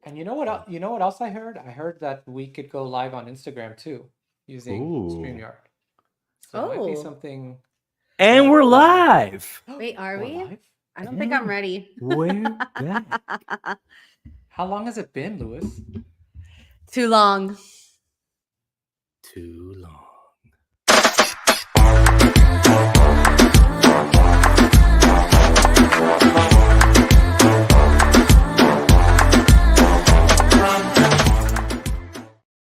And you know what? You know what else I heard? I heard that we could go live on Instagram too, using Ooh. StreamYard. So it might be Oh. something. And we're live. Wait, are We're we? live? I don't think I'm Yeah. ready. We're back. How long has it been, Lewis? Too long. Too long.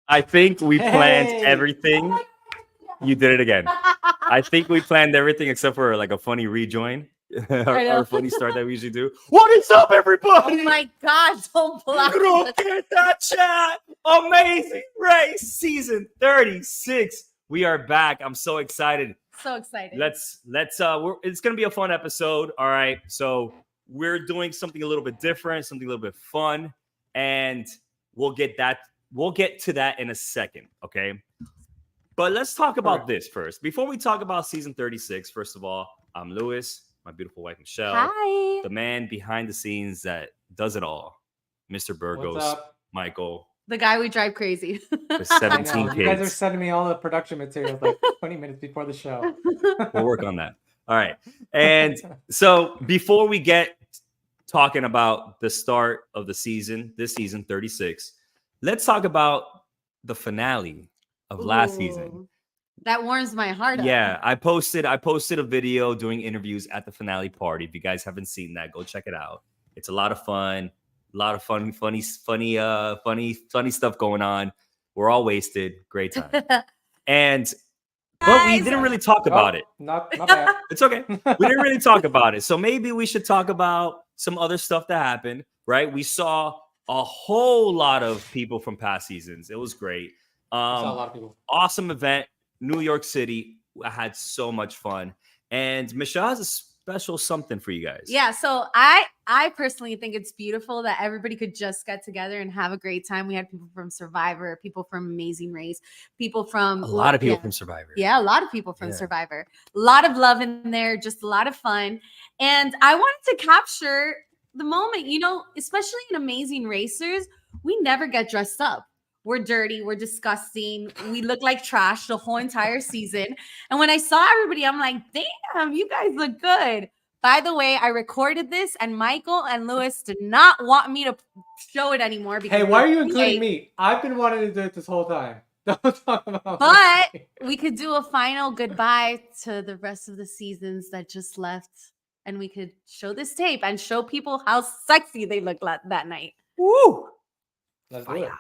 I think we planned Hey! everything. You did it again. I think we planned everything except for like a funny rejoin. our funny start that we usually do. What is up, everybody? Oh my gosh, don't block us. Croqueta chat. Amazing race season 36. We are back. I'm so excited. So excited. It's gonna be a fun episode. All right. So we're doing something a little bit different, something a little bit fun, and we'll get to that in a second. Okay. But let's talk about this first. Before we talk about season 36, first of all, I'm Lewis, my beautiful wife Michelle. Hi. The man behind the scenes that does it all, Mr. Burgos, Michael. The guy we drive crazy. The 17 kids. You guys are sending me all the production materials like 20 minutes before the show. We'll work on that. All right. And so before we get talking about the start of the season, this season 36, let's talk about the finale of last season. That warms my heart. Yeah, I posted a video doing interviews at the finale party. If you guys haven't seen that, go check it out. It's a lot of fun. A lot of funny stuff going on. We're all wasted. Great time. But we didn't really talk about it. Not bad. It's okay. We didn't really talk about it. So maybe we should talk about some other stuff that happened, right? We saw a whole lot of people from past seasons. It was great. Saw a lot of people. Awesome event. New York City. I had so much fun. And Michelle has a special something for you guys. Yeah, so I personally think it's beautiful that everybody could just get together and have a great time. We had people from Survivor, people from Amazing Race, people from a lot of people from Survivor. Yeah, a lot of people from Survivor. A lot of love in there, just a lot of fun. And I wanted to capture the moment, especially in Amazing Racers, we never get dressed up. We're dirty. We're disgusting. We look like trash the whole entire season. And when I saw everybody, I'm like, damn, you guys look good. By the way, I recorded this and Michael and Lewis did not want me to show it anymore. Because hey, why are you including me? I've been wanting to do it this whole time. Don't talk about But me. we could do a final goodbye to the rest of the seasons that just left. And we could show this tape and show people how sexy they look that night. Woo! Let's do it.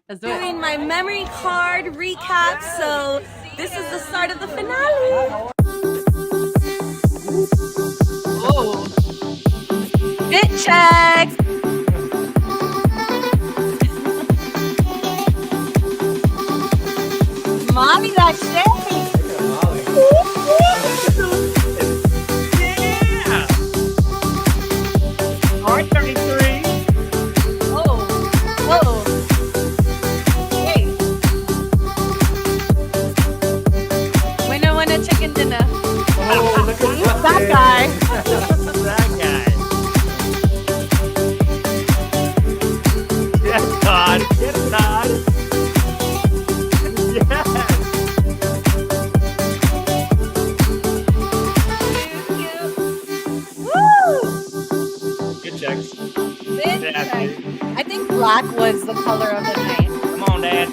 Let's do it. Doing my memory card recap, so this is the start of the finale. Oh, fit check. Mommy, that shit. Yeah! R33. Whoa. Hey. Winner, chicken dinner. Oh, look at That guy. That guy. Yes, Todd. Yes, Todd. Yes. Woo! Good checks. I think black was the color of the night. Come on, Dad.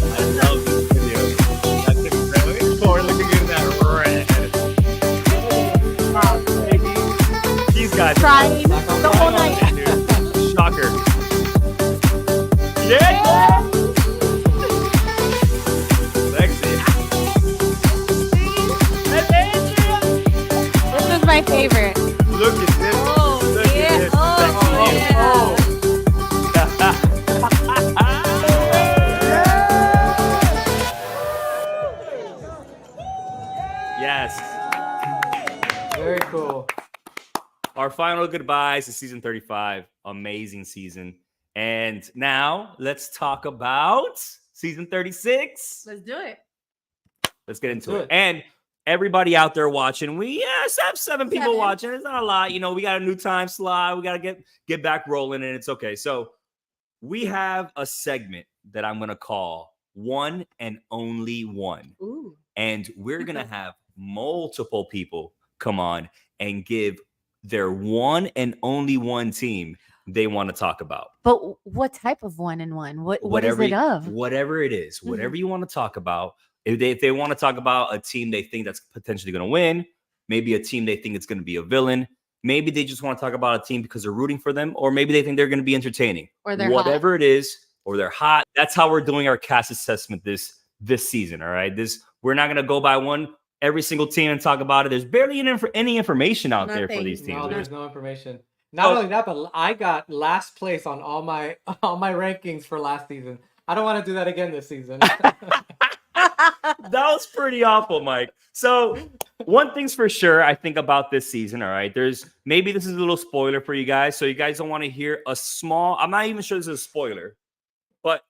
I love this video. That's incredible. Cory looking good in that red. These guys. Crying the whole night. Dude. Shocker. Yeah. Sexy. This is my favorite. Look at this. Look at this. Yes. Very cool. Our final goodbyes to season 35. Amazing season. And now let's talk about season 36. Let's do it. Let's get into it. And everybody out there watching. We have 7 people 7. watching. It's not a lot. You know, we got a new time slot. We got to get back rolling, and it's okay. So we have a segment that I'm going to call One and Only One. Ooh. And we're going to have multiple people come on and give their one and only one team they want to talk about. But what type of 1 and 1? What is it of? Whatever it is, whatever you want to talk about. If they want to talk about a team they think that's potentially going to win, maybe a team they think it's going to be a villain, maybe they just want to talk about a team because they're rooting for them, or maybe they think they're going to be entertaining. Or they're whatever hot. it is, or they're hot. That's how we're doing our cast assessment this season. All right, we're not going to go by every single team and talk about it. There's barely any information out there for these teams. No, there's no information. Not only that, but I got last place on all my rankings for last season. I don't want to do that again this season. That was pretty awful, Mike. So one thing's for sure, I think about this season. All right, maybe this is a little spoiler for you guys. So you guys don't want to hear I'm not even sure this is a spoiler, but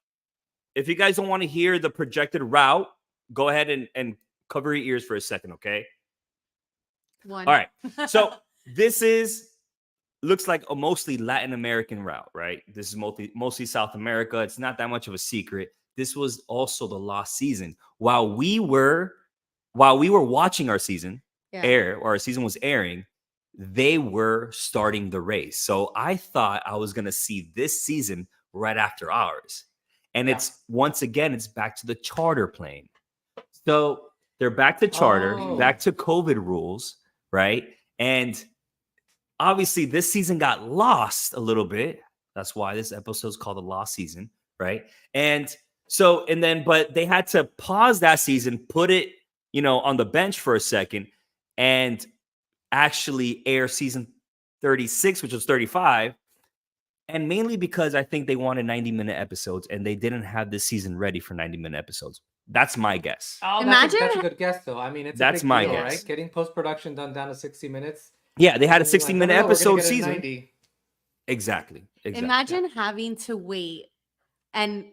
if you guys don't want to hear the projected route, go ahead and cover your ears for a second. Okay. 1. All right. So this looks like a mostly Latin American route, right? This is mostly South America. It's not that much of a secret. This was also the lost season. While we were watching our season air, or our season was airing, they were starting the race. So I thought I was going to see this season right after ours. And it's once again, it's back to the charter plane. So they're back to charter, back to COVID rules, right? And obviously this season got lost a little bit. That's why this episode is called The Lost Season, right? But they had to pause that season, put it, on the bench for a second, and actually air season 36, which was 35. And mainly because I think they wanted 90-minute episodes, and they didn't have this season ready for 90-minute episodes. That's my guess. Oh, Imagine that's a good guess, though. I mean, That's a big my deal, guess. right? Getting post-production done down to 60 minutes. Yeah, they had a 60-minute Like, episode we're gonna get it in season. 90. Exactly. Imagine having to wait and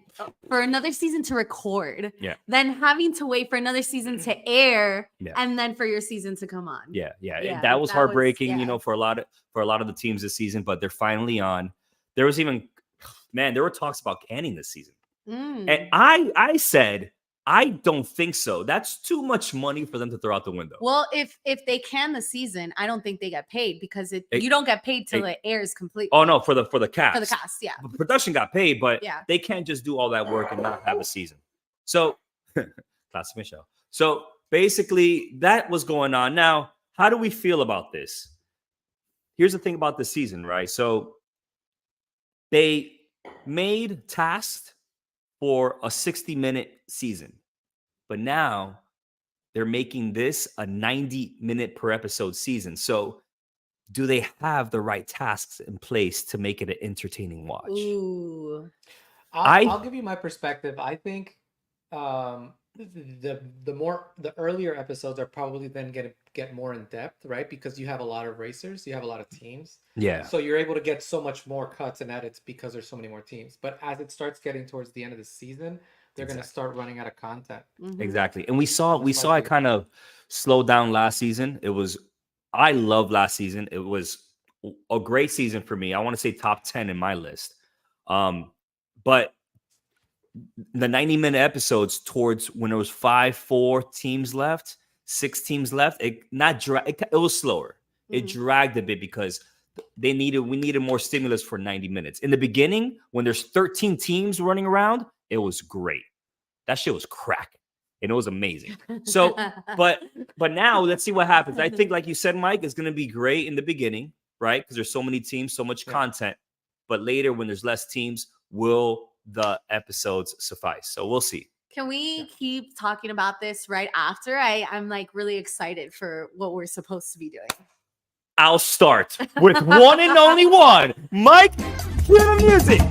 for another season to record, then having to wait for another season to air, and then for your season to come on. Yeah. That was heartbreaking, for a lot of the teams this season, but they're finally on. There was even, there were talks about canning this season. And I said, I don't think so. That's too much money for them to throw out the window. Well, if they can the season, I don't think they get paid because you don't get paid till it airs completely. Oh no, for the cast. For the cast, yeah. The production got paid, but they can't just do all that work and not have a season. So, classic Michelle. So basically, that was going on. Now, how do we feel about this? Here's the thing about the season, right? So they made Tasked for a 60-minute season, but now they're making this a 90-minute per episode season. So do they have the right tasks in place to make it an entertaining watch? Ooh. I'll give you my perspective. I think the earlier episodes are probably then get more in depth, right? Because you have a lot of racers, you have a lot of teams. Yeah. So you're able to get so much more cuts and edits because there's so many more teams. But as it starts getting towards the end of the season, they're going to start running out of content. Exactly. And we saw it kind of slow down last season. I love last season. It was a great season for me. I want to say top 10 in my list. But the 90-minute episodes towards when there was 6 teams left, it was slower. It dragged a bit because we needed more stimulus for 90 minutes. In the beginning, when there's 13 teams running around, it was great. That shit was crack. And it was amazing. So, but now let's see what happens. I think, like you said, Mike, it's going to be great in the beginning, right? Because there's so many teams, so much content. But later, when there's less teams, will the episodes suffice? So we'll see. Can we keep talking about this right after? I'm like really excited for what we're supposed to be doing. I'll start with one and only one. Mike, cue the music.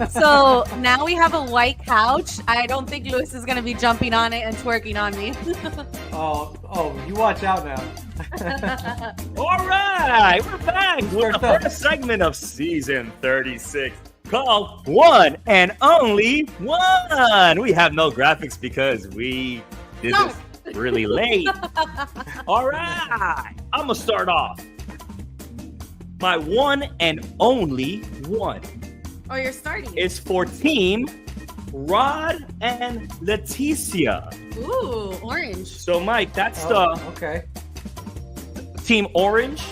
So now we have a white couch. I don't think Lewis is gonna be jumping on it and twerking on me. Oh, you watch out now. All right, we're back with the first segment of season 36 called One and Only One. We have no graphics because we did this really late. All right, I'm gonna start off. My one and only one. Oh, you're starting. It's for Team Rod and Laticia. Ooh, orange. So, Mike, that's okay. Team Orange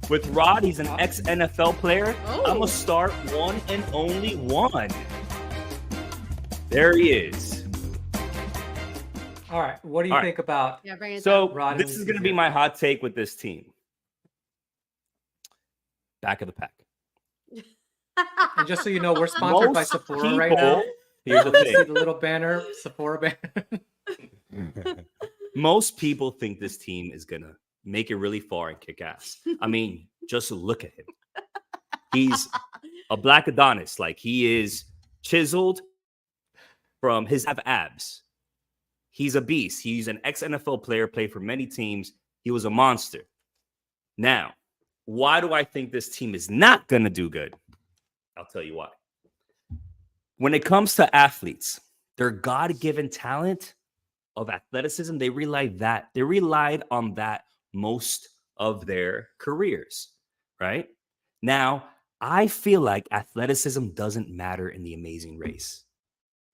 with Rod. He's an ex-NFL player. Oh. I'm going to start one and only one. There he is. All right. What do you think about? Yeah, bring it So, Rod this is going to be my hot take with this team. Back of the pack. And just so you know, we're sponsored by Sephora right now. Here's the See thing. the little banner, Sephora banner. Most people think this team is going to make it really far and kick ass. I mean, just look at him. He's a black Adonis. Like, he is chiseled from his abs. He's a beast. He's an ex-NFL player, played for many teams. He was a monster. Now, why do I think this team is not going to do good? I'll tell you why. When it comes to athletes, their God-given talent of athleticism, they relied on that most of their careers, right? Now, I feel like athleticism doesn't matter in the Amazing Race.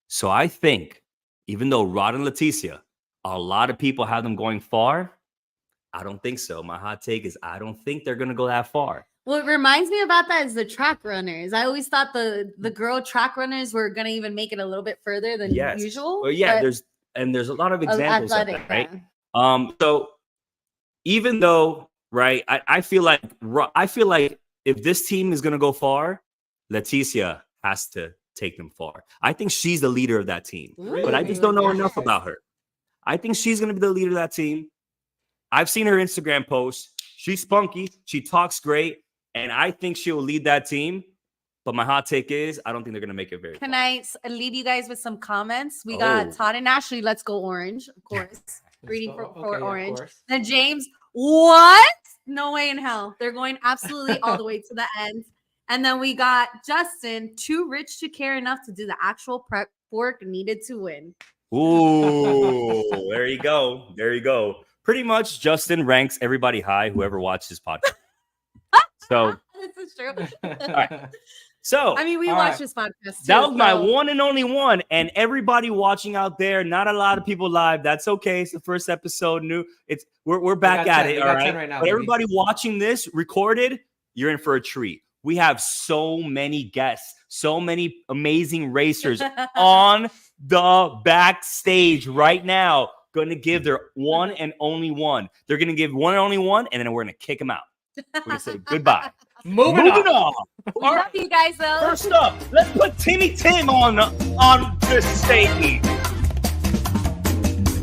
So I think, even though Rod and Laticia, a lot of people have them going far, I don't think so. My hot take is I don't think they're going to go that far. What reminds me about that is the track runners. I always thought the girl track runners were gonna even make it a little bit further than usual. Well, yeah, there's a lot of examples of that, right? Yeah. So even though, right, I feel like if this team is gonna go far, Laticia has to take them far. I think she's the leader of that team, but I just don't know enough about her. I think she's gonna be the leader of that team. I've seen her Instagram posts. She's spunky. She talks great. And I think she will lead that team. But my hot take is I don't think they're going to make it very Can far. I leave you guys with some comments? We got Todd and Ashley. Let's go orange, of course. Reading for orange. Then James, what? No way in hell. They're going absolutely all the way to the end. And then we got Justin, too rich to care enough to do the actual prep work needed to win. Ooh, there you go. There you go. Pretty much Justin ranks everybody high, whoever watched his podcast. So this is true. all right. So I mean, we watched this podcast too. That was my one and only one. And everybody watching out there, not a lot of people live. That's okay. It's the first episode. New. We're back at it. All right. Now, but everybody watching this recorded, you're in for a treat. We have so many guests, so many amazing racers on the backstage right now. Going to give their one and only one. They're going to give one and only one, and then we're going to kick them out. We're going to say goodbye. Moving on. Love you guys, though. First up, let's put Timmy Tim on this stage.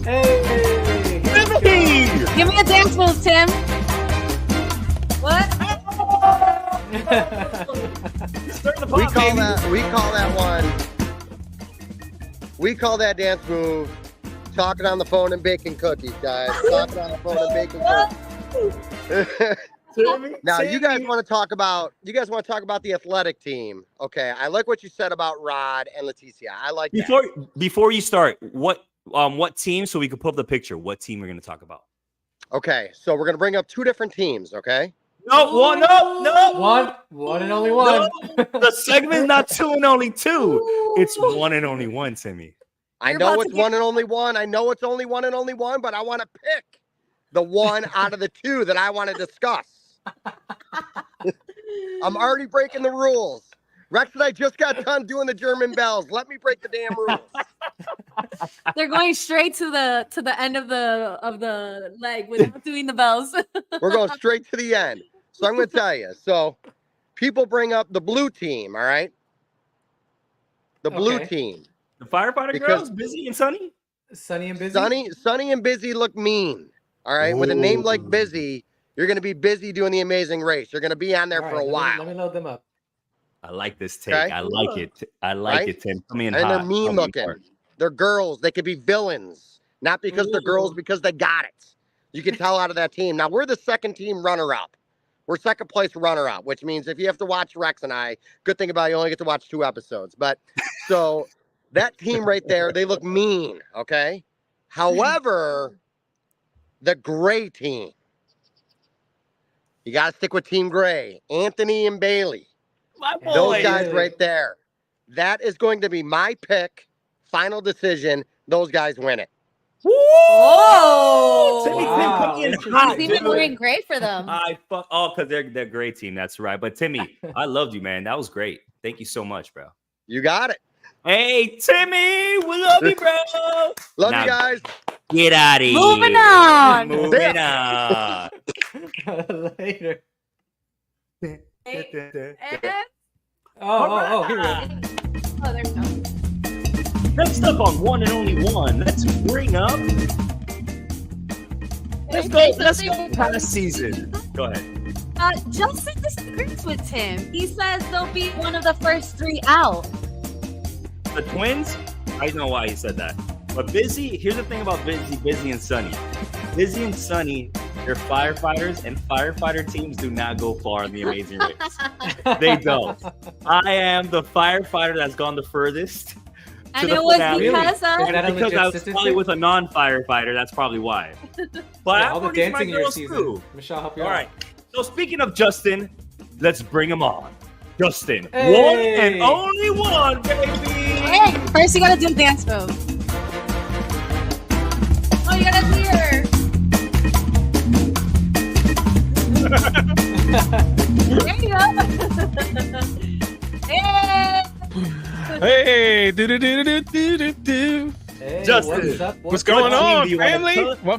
Hey, Timmy! Give me a dance move, Tim. What? We call that dance move talking on the phone and baking cookies, guys. Talking on the phone and baking cookies. Now, you guys want to talk about the athletic team. Okay, I like what you said about Rod and Laticia. I like that. Before you start, what team, so we can pull up the picture, what team we're going to talk about? Okay, so we're going to bring up two different teams, okay? No. One and only one. No, the segment's not two and only two. It's one and only one, Timmy. I know it's one and only one. I know it's only one and only one, but I want to pick the one out of the two that I want to discuss. I'm already breaking the rules. Rex and I just got done doing the German bells. Let me break the damn rules. They're going straight to the end of the leg without doing the bells. We're going straight to the end. So I'm going to tell you. So people bring up the blue team, all right? The blue team. The firefighter girls, Busy and Sunny? Sunny and Busy? Sunny and Busy look mean, all right? With a name like Busy, you're going to be busy doing the Amazing Race. You're going to be on there for a while. Let me load them up. I like this take. Okay. I like it. I like Right? it, Tim. Come in And hot. they're mean Come in looking. hard. They're girls. They could be villains. Not because they're girls, because they got it. You can tell out of that team. Now, we're the second team runner-up. We're second place runner-up, which means if you have to watch Rex and I, good thing about it, you only get to watch 2 episodes. But so that team right there, they look mean, okay? However, the gray team, you got to stick with Team Gray. Anthony and Bailey. My boy. Those guys right there. That is going to be my pick. Final decision. Those guys win it. Oh, Timmy, Wow. come in hot. he's even dude. wearing gray for them. Because they're great team. That's right. But Timmy, I loved you, man. That was great. Thank you so much, bro. You got it. Hey, Timmy, we love you, bro. Love Now, you guys. Get out of here. Moving on. Moving on. Later. And- Oh, here we go. oh, there we go. Next up on One and Only One, let's bring up. Let's go past season. Go ahead. Justin disagrees with Tim. He says they'll be one of the first 3 out. The Twins, I know why he said that. But Busy, here's the thing about Busy and Sunny. Busy and Sunny, they're firefighters, and firefighter teams do not go far in the Amazing Race. They don't. I am the firefighter that's gone the furthest. And the it was finale. because Is that a Because legit I was statistic? probably with a non-firefighter, that's probably why. But Yeah, I'm all the rooting for my dancing in your girls season. too. Michelle, help you All out. right. So speaking of Justin, let's bring him on. Justin, Hey. one and only one, baby. Hey, first you gotta do the dance move. Oh, you gotta hear. There you go. Hey. Hey, do. Hey, Justin, what's up? What's What going team on, do you wanna family?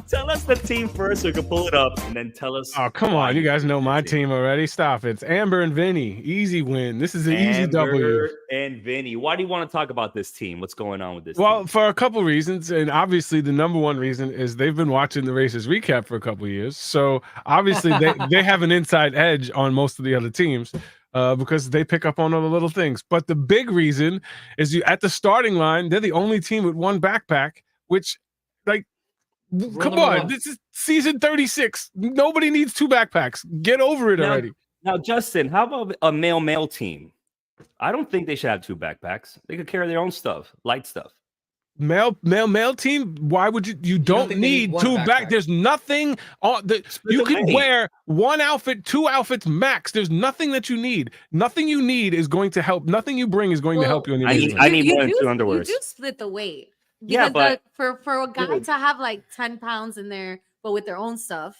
Tell us the team first so we can pull it up and then tell us. Oh, come why on. You guys know my picked it. team already. Stop it. It's Amber and Vinny. Easy win. This is an easy W. Amber and Vinny. Why do you want to talk about this team? What's going on with this Well, team? for a couple reasons. And obviously, the number one reason is they've been watching the races recap for a couple years. So obviously, they have an inside edge on most of the other teams. Because they pick up on all the little things. But the big reason is you at the starting line, they're the only team with 1 backpack, which, like, come number on, 1. this is season 36. Nobody needs 2 backpacks. Get over it already. Now, Justin, how about a male team? I don't think they should have 2 backpacks. They could carry their own stuff, light stuff. Male team. Why would you don't think they need need one 2 backpack? back. There's nothing on the Split you the can weight. wear 1 outfit, 2 outfits max. There's nothing that you need. Nothing you need is going to help. Nothing you bring is going to help you in the I amazing I race. need You more than do- 2 underwears. You do split the weight. Yeah, Because but- for a guy Dude. to have like 10 pounds in there, but with their own stuff.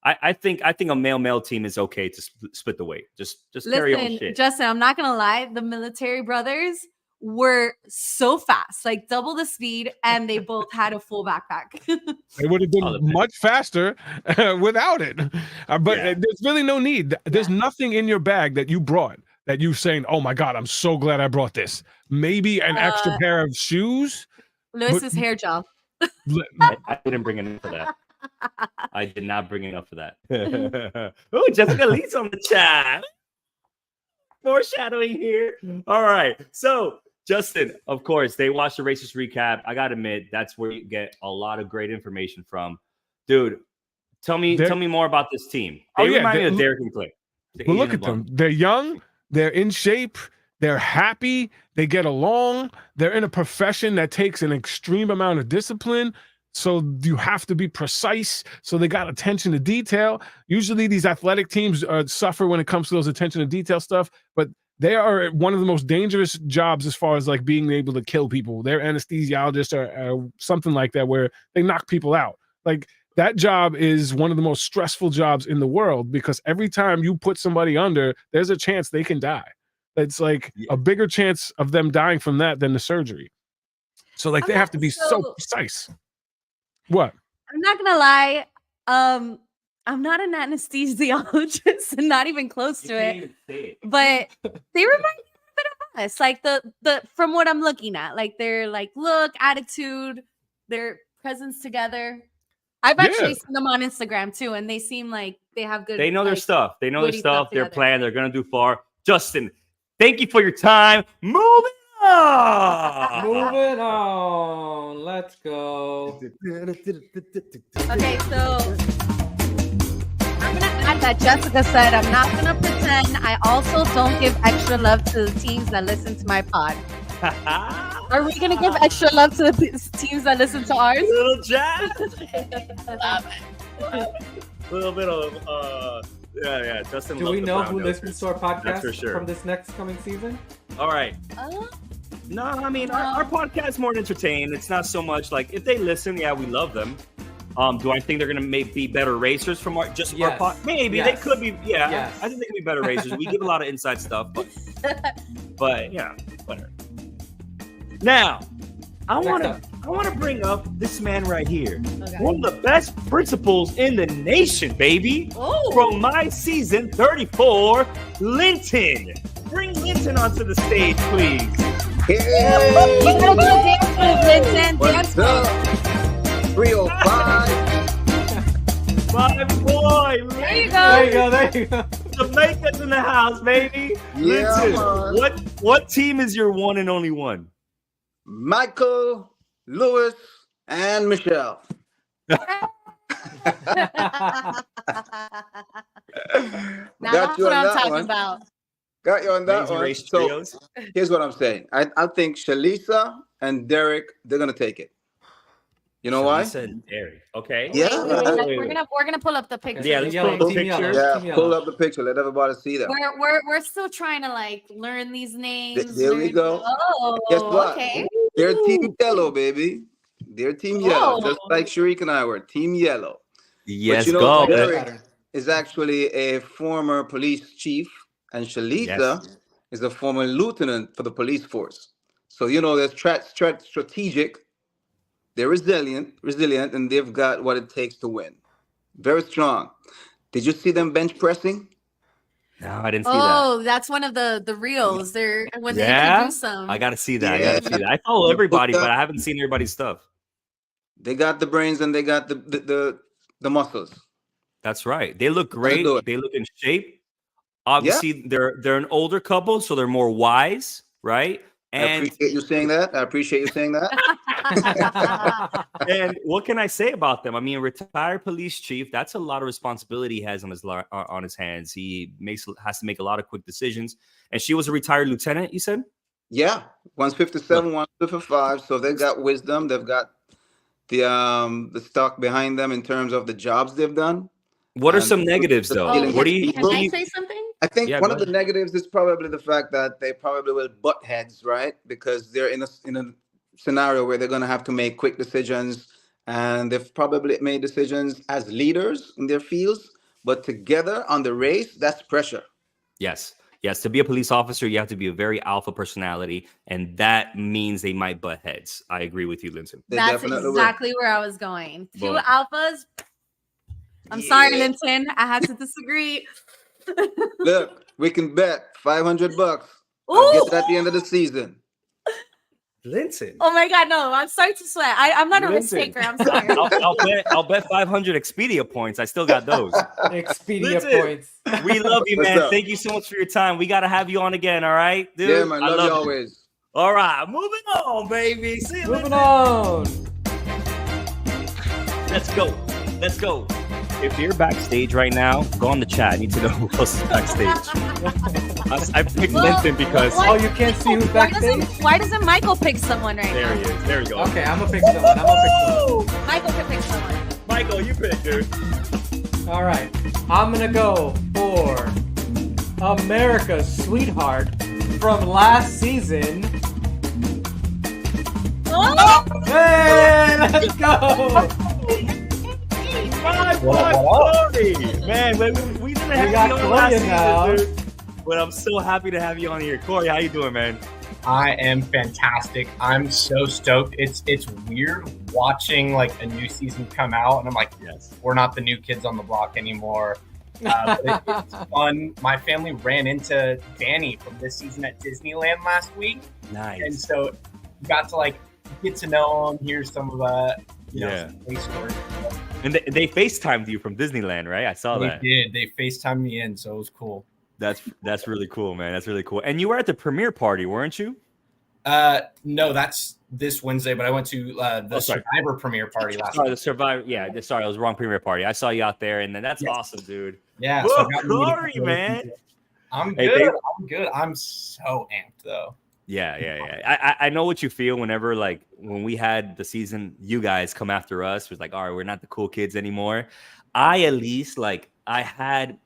I think a male team is okay to split the weight. Just carry your own Listen, shit. Justin, I'm not gonna lie, the military brothers were so fast, like double the speed, and they both had a full backpack. It would have All been of it. much faster without it. But Yeah. there's really no need. There's nothing in your bag that you brought that you're saying, "Oh my God, I'm so glad I brought this." Maybe an extra pair of shoes. Lewis's hair gel. I didn't bring enough for that. I did not bring enough for that. Oh, Jessica Lee's on the chat. Foreshadowing here. All right. So, Justin, of course, they watch the Racist Recap. I gotta admit, that's where you get a lot of great information from. Dude, tell me more about this team. They remind me of Derek and Clay. Well, look at them. They're young. They're in shape. They're happy. They get along. They're in a profession that takes an extreme amount of discipline. So you have to be precise. So they got attention to detail. Usually these athletic teams suffer when it comes to those attention to detail stuff, but they are one of the most dangerous jobs as far as like being able to kill people. They're anesthesiologists or something like that, where they knock people out. Like that job is one of the most stressful jobs in the world, because every time you put somebody under, there's a chance they can die. It's like a bigger chance of them dying from that than the surgery. So like they have to be so precise. What? I'm not gonna lie. I'm not an anesthesiologist and not even close to it. But they remind me a bit of us. Like the from what I'm looking at. Like their like look, attitude, their presence together. I've actually seen them on Instagram too, and they seem like they have good. They know their stuff. They know their witty stuff. They're together. playing. They're gonna do far. Justin, Thank you for your time. Moving on. Moving on. Let's go. Okay, so I'm gonna add that Jessica said I'm not gonna pretend. I also don't give extra love to the teams that listen to my pod. Are we gonna give extra love to the teams that listen to ours? Little jazz. Love it. A little bit of yeah. Justin. Do we know who listens to our podcast That's for sure. from this next coming season? All right. No, I mean our podcast is more entertaining. It's not so much like if they listen, yeah, we love them. Do I think they're gonna be better racers from our pod? Maybe they could be. Yeah, Yes. I think they could be better racers. We give a lot of inside stuff, but yeah, whatever. Now, I want to bring up this man right here. Okay. One of the best principals in the nation, baby. Oh. From my season 34, Linton. Bring Linton onto the stage, please. Hey, You gotta do a dance move, Linton. what's Dance up? move. 305. My boy, There you There go. you go. Jamaica's in the house, baby. Yeah, Linton, man. what team is your one and only one? Michael, Lewis, and Michelle. Now Got that's you what on I'm that talking one. about. Got you on that Crazy one. race So trios. here's what I'm saying. I think Shalisa and Derek, they're gonna take it. You know why? Shalisa and Derek. Okay. Yeah. Wait. We're gonna pull up the picture. Yeah, let's Yellow, pull up the team yellow. picture. Yeah, Team yellow. pull up the picture. Let everybody see that. We're still trying to like learn these names. There we learn- go. Oh, Guess what? okay. They're team yellow, baby. They're team yellow, Oh. just like Sharik and I were team yellow. Yes, you know, go. Derek is actually a former police chief, and Shalisa is a former lieutenant for the police force. So you know, they're strategic. They're resilient, and they've got what it takes to win. Very strong. Did you see them bench pressing? No, I didn't see that. Oh, that's one of the reels. They're when they Yeah? introduce them. I gotta see that. I Yeah. gotta see that. I follow everybody, but I haven't seen everybody's stuff. They got the brains and they got the muscles. That's right. They look Let's great. do it. They look in shape. Obviously, they're an older couple, so they're more wise, right? I And appreciate you saying that. and what can I say about them? I mean, retired police chief. That's a lot of responsibility he has on his hands. He has to make a lot of quick decisions. And she was a retired lieutenant. You said? Yeah, one's 57, one's 55. So they've got wisdom. They've got the stock behind them in terms of the jobs they've done. What are And some negatives though? Oh, What do you? Can I say something? I think Yeah, one go of the negatives is probably the fact that they probably will butt heads, right? Because they're in a scenario where they're going to have to make quick decisions, and they've probably made decisions as leaders in their fields, but together on the race, that's pressure. Yes. To be a police officer, you have to be a very alpha personality, and that means they might butt heads. I agree with you, Linton. They That's definitely will. exactly where I was going. Two Boom. alphas. I'm sorry, Yeah. Linton. I had to disagree. Look, we can bet $500. I'll get it at the end of the season. Linton. Oh my God, no! I'm starting to sweat. I'm not a risk Linton. taker. I'm sorry. I'll bet 500 Expedia points. I still got those. Expedia Listen. points. We love you, What's man. up? Thank you so much for your time. We got to have you on again. All right, dude. Yeah, man. I Love you you. always. All right, moving on, baby. See you Moving later. on. Let's go. If you're backstage right now, go on the chat. I need to know who else is backstage. I picked Well, Linton because why- Oh, you can't see who's backstage? Why doesn't Michael pick someone right there now? he is. There we go. Okay, I'm gonna pick someone. Michael can pick someone. Michael, you pick, dude. All right, I'm gonna go for America's sweetheart from last season. Oh! Hey, let's go! My boy, Cory. Man, we didn't have got you on Cory last now. season, dude. But I'm so happy to have you on here. Cory, how you doing, man? I am fantastic. I'm so stoked. It's weird watching like a new season come out, and I'm like, Yes. we're not the new kids on the block anymore. But it's fun. My family ran into Danny from this season at Disneyland last week, and Nice. so got to like get to know him. Hear some of Yeah. some funny stories. And they FaceTimed you from Disneyland, right? I saw They that. did. They FaceTimed me in, so it was cool. That's really cool, man. That's really cool. And you were at the premiere party, weren't you? No, that's this Wednesday, but I went to the Survivor premiere party last Sorry, week. the Survivor. Yeah, sorry, it was the wrong premiere party. I saw you out there, and then that's awesome, dude. Yeah, Whoa, so I got to meet a Cory, couple of man. people. I'm Hey, good. I'm good. I'm so amped though. Yeah. I know what you feel whenever, like, when we had the season, you guys come after us. It was like, all right, we're not the cool kids anymore. I at least like after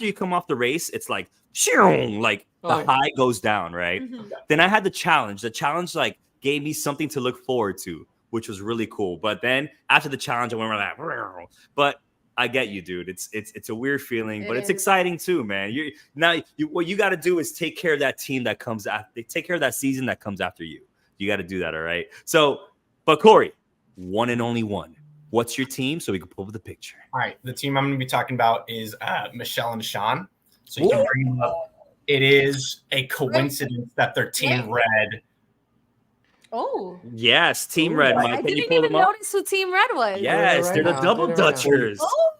you come off the race, it's like, like the high goes down, right? Mhm. Then I had the challenge. The challenge like gave me something to look forward to, which was really cool. But then after the challenge, I went like, but I get you, dude. It's a weird feeling, but it's exciting too, man. What you got to do is take care of that team that comes after. Take care of that season that comes after you. You got to do that, all right? So, but Cory, one and only one. What's your team so we can pull up the picture? All right, the team I'm going to be talking about is Michelle and Sean. So you can bring them up. It is a coincidence that they're Team Red. Oh, yes, Team Red. I Mike, can you didn't pull even them up? notice who Team Red was. Yes, they're the Double Dutchers. Oh,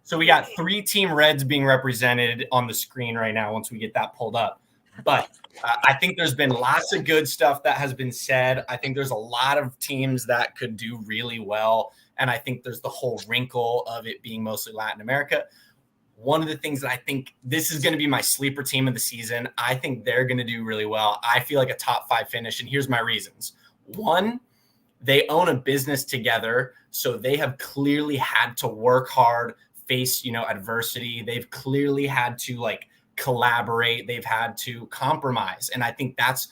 So we got 3 Team Reds being represented on the screen right now once we get that pulled up. But I think there's been lots of good stuff that has been said. I think there's a lot of teams that could do really well. And I think there's the whole wrinkle of it being mostly Latin America. One of the things that I think this is going to be my sleeper team of the season, I think they're going to do really well. I feel like a top 5 finish. And here's my reasons. 1, they own a business together. So they have clearly had to work hard, face, adversity. They've clearly had to like collaborate. They've had to compromise. And I think that's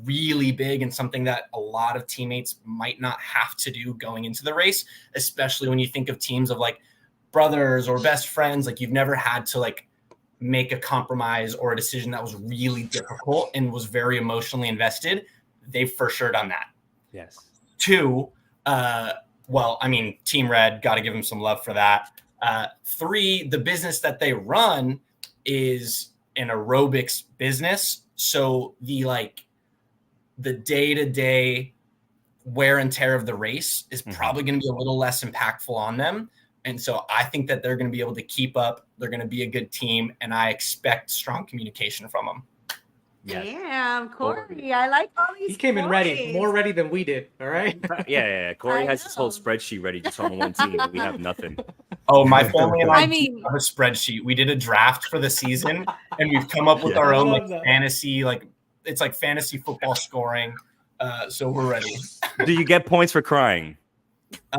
really big and something that a lot of teammates might not have to do going into the race, especially when you think of teams of like brothers or best friends. Like you've never had to like make a compromise or a decision that was really difficult and was very emotionally invested. They've for sure done that. Yes. 2, Team Red, got to give them some love for that. 3, the business that they run is an aerobics business. So the day-to-day wear and tear of the race is probably going to be a little less impactful on them. And so I think that they're going to be able to keep up. They're going to be a good team, and I expect strong communication from them. Yes. damn, Cory. I like all these. He came in ready, points. more ready than we did. All right. Yeah. Cory I has his whole know. spreadsheet ready just on one team, and we have nothing. Oh, my family and I I mean- have a spreadsheet. We did a draft for the season, and we've come up with our own I love that. fantasy, it's like fantasy football scoring. So we're ready. Do you get points for crying?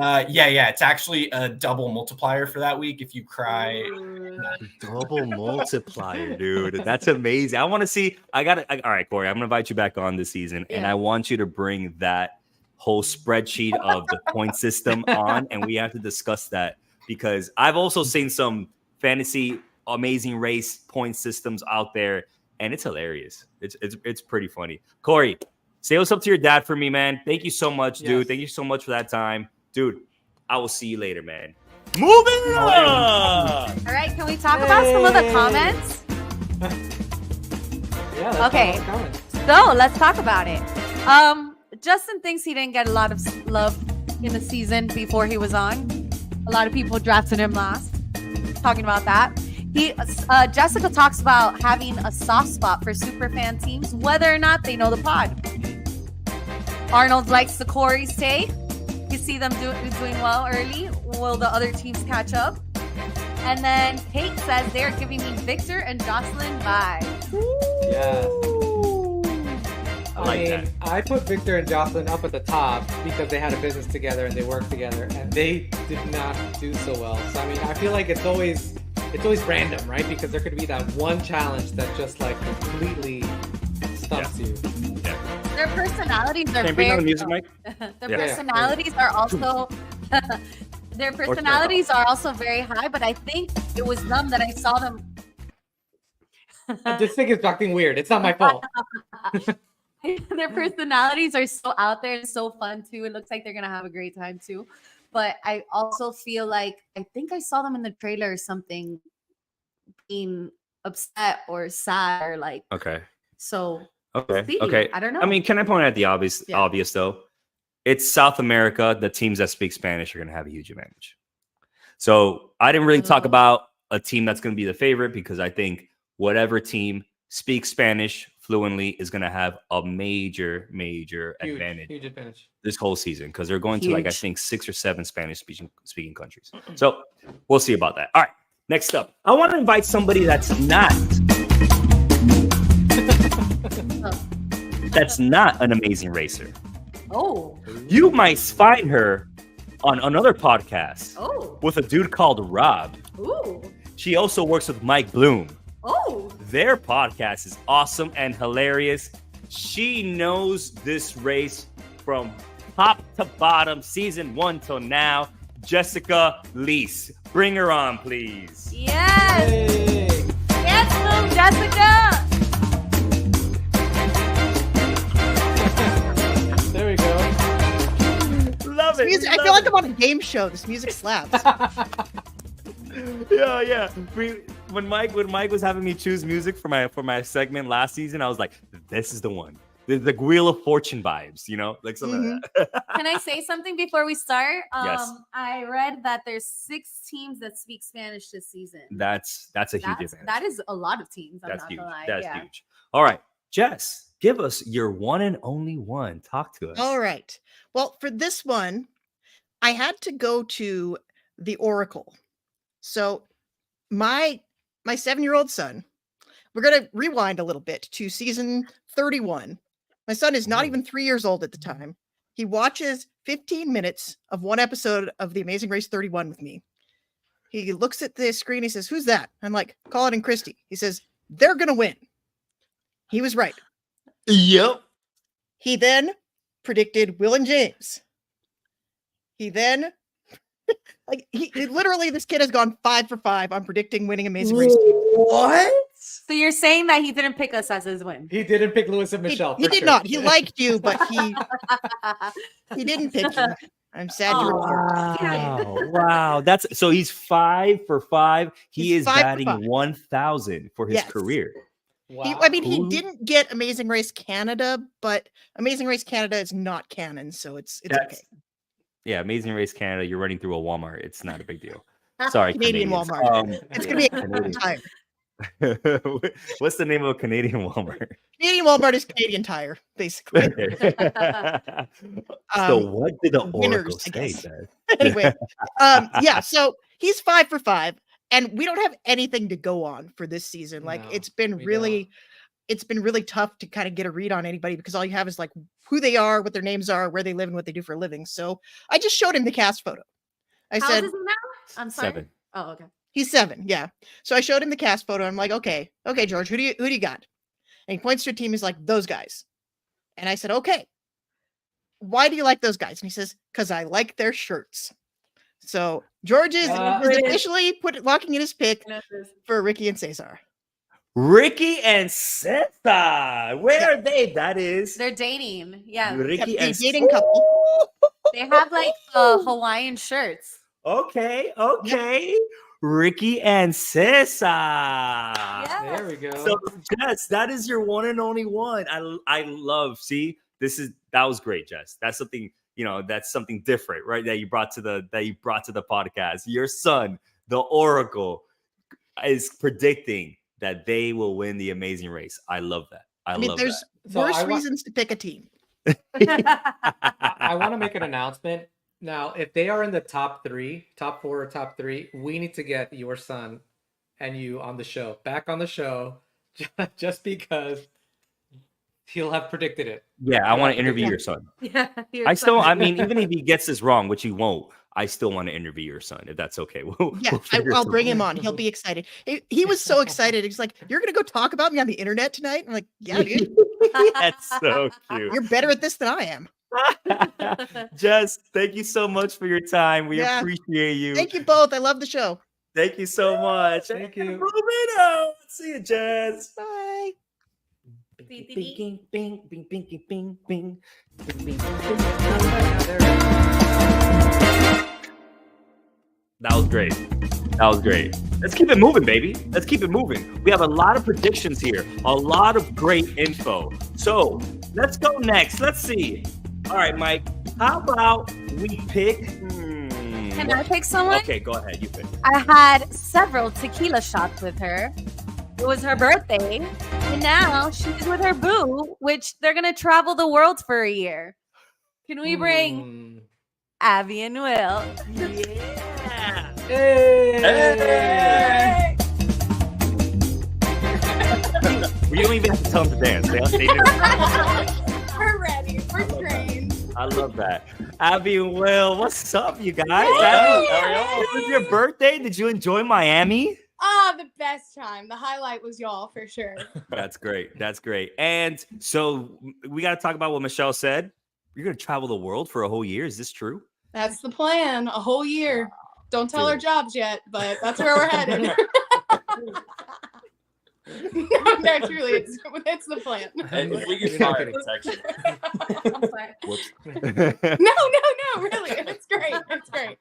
Yeah. It's actually a double multiplier for that week if you cry. Double multiplier, dude. That's amazing. I want to see. All right, Cory, I'm going to invite you back on this season, and Yeah. I want you to bring that whole spreadsheet of the point system on, and we have to discuss that because I've also seen some fantasy amazing race point systems out there, and it's hilarious. It's pretty funny. Cory, say what's up to your dad for me, man. Thank you so much, dude. Yes. Thank you so much for that time. Dude, I will see you later, man. Moving on. All right, can we talk about some of the comments? Yeah. That's Okay. all coming. So let's talk about it. Justin thinks he didn't get a lot of love in the season before he was on. A lot of people drafted him last. Talking about that. Jessica talks about having a soft spot for super fan teams, whether or not they know the pod. Arnold likes the Cory's take. You see them doing well early. Will the other teams catch up? And then Kate says they're giving me Victor and Jocelyn vibes. Yes. I like that. I put Victor and Jocelyn up at the top because they had a business together and they worked together, and they did not do so well. So I mean, I feel like it's always random, right? Because there could be that one challenge that just like completely stumps you. Their personalities are Can you bring on very the music, Mike? their Yeah. personalities are also their personalities are also very high, but I think it was them that I saw them. This thing is acting weird. It's not my fault. Their personalities are so out there and so fun too. It looks like they're gonna have a great time too. But I also feel like I think I saw them in the trailer or something being upset or sad or like Okay. so. Okay. See, Okay. I don't know. I mean, can I point out the obvious? Yeah. Obvious though, it's South America. The teams that speak Spanish are going to have a huge advantage. So I didn't really talk Oh. about a team that's going to be the favorite because I think whatever team speaks Spanish fluently is going to have a major advantage. Huge advantage this whole season because they're going to like I think 6 or 7 Spanish speaking countries. So we'll see about that. All right, next up, I want to invite somebody that's not an amazing racer. Oh. You might find her on another podcast Oh. with a dude called Rob. Ooh. She also works with Mike Bloom. Oh. Their podcast is awesome and hilarious. She knows this race from top to bottom, season 1 till now. Jessica Leese. Bring her on, please. Yes. Hey. Yes, little Jessica. There we go. Love it. Music, I feel like I'm on a game show. This music slaps. Yeah. When Mike was having me choose music for my segment last season, I was like, this is the one. The Wheel of Fortune vibes, like something like that. Can I say something before we start? Yes. I read that there's 6 teams that speak Spanish this season. That's a huge advantage. That is a lot of teams. I'm That's not huge. gonna lie. That's huge. All right, Jess, give us your one and only one. Talk to us. All right. Well, for this one, I had to go to the Oracle. So my 7-year-old son, we're going to rewind a little bit to season 31. My son is not even 3 years old at the time. He watches 15 minutes of one episode of The Amazing Race 31 with me. He looks at the screen. He says, "Who's that?" I'm like, "Colin and Christy." He says, "They're going to win." He was right. Yep. He then predicted Will and James. He then, literally, this kid has gone 5 for 5 on predicting winning Amazing Race. What? So you're saying that he didn't pick us as his win? He didn't pick Lewis and Michelle. He did not. He liked you, but he didn't pick you. I'm sad to report. Wow. That's so he's 5 for 5. He He's is 5 for batting 5. 1,000 for his Yes. career. Wow. He didn't get Amazing Race Canada, but Amazing Race Canada is not canon, so it's okay. Yeah, Amazing Race Canada. You're running through a Walmart. It's not a big deal. Sorry, Canadian Canadians. Walmart. It's gonna be a Canadian. Tire. What's the name of a Canadian Walmart? Canadian Walmart is Canadian Tire, basically. So what did the winners, Oracle I say, guess. Dad? Anyway, yeah. So he's 5 for 5, and we don't have anything to go on for this season. Like No, it's been we really tough to kind of get a read on anybody because all you have is like who they are, what their names are, where they live, and what they do for a living. So I just showed him the cast photo. I How said, old is he now? I'm sorry. 7. Oh, okay. he's 7. Yeah. So I showed him the cast photo. I'm like, okay, George, who do you got? And he points to a team. He's like, those guys. And I said, okay, why do you like those guys? And he says, because I like their shirts. So George is officially locking in his pick for Ricky and Cesar. Ricky and Cesar. Where are they? That is They're dating. Yeah. Ricky and Dating couple. They have like Hawaiian shirts. Okay. Ricky and Cesar. Yeah. There we go. So Jess, that is your one and only one. I love. See, that was great, Jess. That's something, that's something different, right? That you brought to the podcast. Your son, the Oracle, is predicting that they will win the Amazing Race. I love that. I love there's that. So worse reasons to pick a team. I want to make an announcement. Now, if they are in the top 4 or top 3, we need to get your son and you on the show, back on the show, just because he'll have predicted it. Yeah, I want to interview your son. Yeah. Even if he gets this wrong, which he won't, I still want to interview your son, if that's okay. I'll bring him on. He'll be excited. He was so excited. He's like, "You're gonna go talk about me on the internet tonight?" I'm like, "Yeah, dude. That's so cute. You're better at this than I am." Jess, thank you so much for your time. We appreciate you. Thank you both. I love the show. Thank you so much. Thank you. See you, Jess. Bye. Bing, bing, bing, bing, bing, bing, bing, bing. That was great. Let's keep it moving, baby. Let's keep it moving. We have a lot of predictions here, a lot of great info. So let's go next. Let's see. All right, Mike, how about we pick Can I pick someone? Okay, go ahead. You pick. I had several tequila shots with her. It was her birthday, and now she's with her boo, which they're gonna travel the world for a year. Can we bring Abby and Will? Yeah. Hey. We don't even have to tell them to dance. They do. We're ready. We're trained. I love that. Abby and Will, what's up, you guys? Hey. Abby, it was your birthday. Did you enjoy Miami? The best time. The highlight was y'all for sure. That's great. That's great. And so we got to talk about what Michelle said. You're going to travel the world for a whole year. Is this true? That's the plan. A whole year. Don't tell our Dude. jobs yet, but that's where we're headed. No, truly, it's the plan. And if we get You're not fired, kidding. text me. Whoops. No, really. It's great. It's great.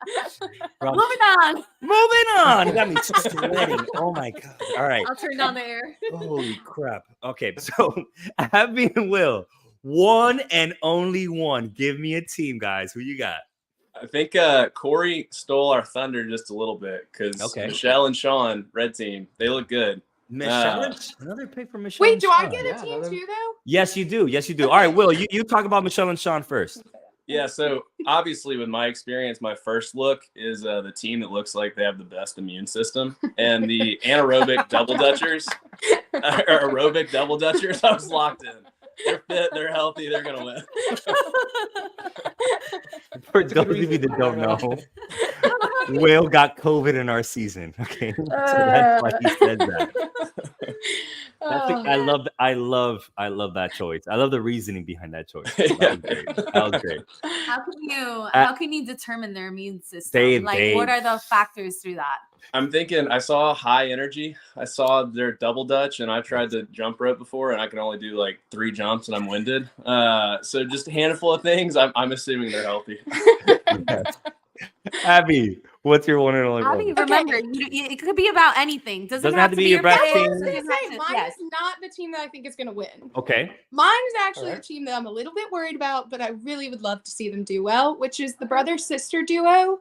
Moving on. Moving on. You got me sweating. Oh my God. All right. I'll turn down the air. Holy crap. Okay. So Abby and Will, one and only one. Give me a team, guys. Who you got? I think Cory stole our thunder just a little bit because Okay. Michelle and Sean, red team, they look good. Michelle. Another pick for Michelle. Wait, and do I Sean. get Yeah, a team another- too, though? Yes, you do. Yes, you do. All right, Will, you talk about Michelle and Sean first. Yeah, so obviously with my experience, my first look is the team that looks like they have the best immune system. And the anaerobic double dutchers, or aerobic double dutchers, I was locked in. They're fit, they're healthy, they're going to win. For those of you that don't know, Will got COVID in our season. Okay, so that's why he said that. I love that choice. I love the reasoning behind that choice. That was great. How can you determine their immune system? What are the factors through that? I'm thinking I saw high energy. I saw their double dutch, and I tried to jump rope before, and I can only do like 3 jumps, and I'm winded. So just a handful of things. I'm assuming they're healthy. Abby, what's your one and only Abby, one? remember, it could be about anything. Doesn't have to be your best team. Mine is not the team that I think is going to win. Okay. Mine is actually Alright. the team that I'm a little bit worried about, but I really would love to see them do well, which is the brother-sister duo.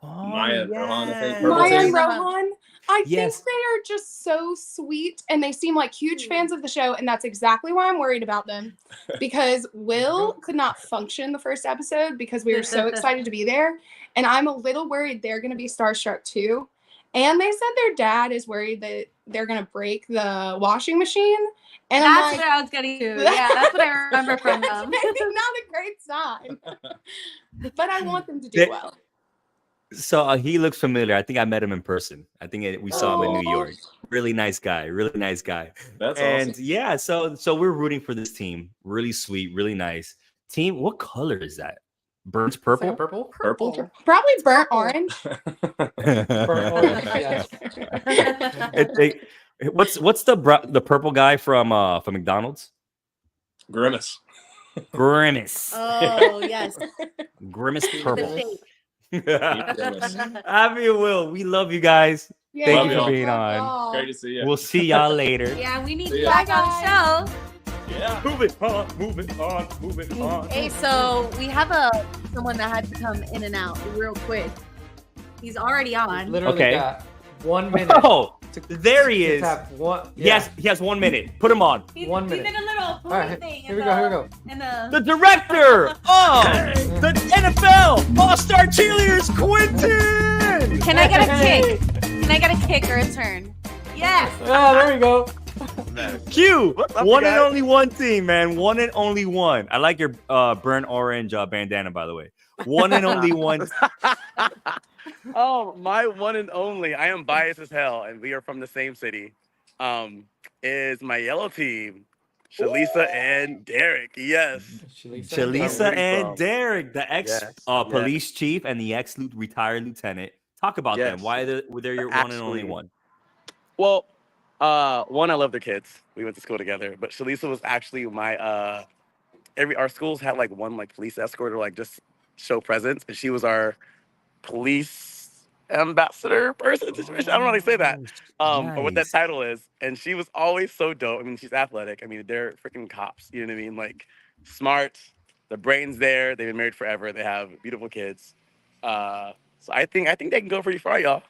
Oh, Maya and Rohan, I think. yes. Purple Maya team. and Rohan. I Yes. think they are just so sweet and they seem like huge fans of the show, and that's exactly why I'm worried about them. Because Will could not function the first episode because we were so excited to be there. And I'm a little worried they're going to be starstruck too. And they said their dad is worried that they're going to break the washing machine. And That's I'm like, what I was getting to. Yeah, that's what I remember from them. maybe not a great sign. But I want them to do well. So he looks familiar. I think I met him in person. I think we saw him in New York. Really nice guy. Really nice guy. That's And awesome. yeah, so we're rooting for this team. Really sweet, really nice team. What color is that? Burnt purple. Purple? Purple? Probably burnt orange. Burnt orange, yes. What's the purple guy from McDonald's? Grimace. Grimace. Oh, yes. Grimace purple. shape. Abby and Will, we love you guys. Yeah, Thank Love you for y'all. being on. Great to see you. We'll see y'all later. Yeah, we need See you ya. back on the show. Yeah. Moving on, moving on, moving on. Hey, so we have someone that had to come in and out real quick. He's already on. Literally Okay. got 1 minute. Oh, there he to is. tap one, Yes, he has 1 minute. Put him on. He 1 did minute. a little All right, thing. here we go. And The director of the NFL All-Star Cheerleaders, Quinton. Can I get a kick? Can I get a kick or a turn? Yes. Oh, there we go. Q. What's up, One you and guys? only one team, man. One and only one. I like your burnt orange bandana, by the way. One and only one. Oh, my one and only. I am biased as hell, and we are from the same city. Is my yellow team, Shalisa and Derek. Yes. Shalisa rooting and from. Derek, the ex Yes, police chief and the ex retired lieutenant. Talk about them. Yes. Why they're your one and only Actually, one? Well, one, I love their kids. We went to school together. But Shalisa was actually my our schools had like one like police escort or like just show presence, and she was our police ambassador person. I don't know how to say that. Or what that Nice. title is. And she was always so dope. I mean, she's athletic. I mean, they're freaking cops. You know what I mean? Like smart, the brain's there. They've been married forever. They have beautiful kids. So I think they can go pretty far, y'all.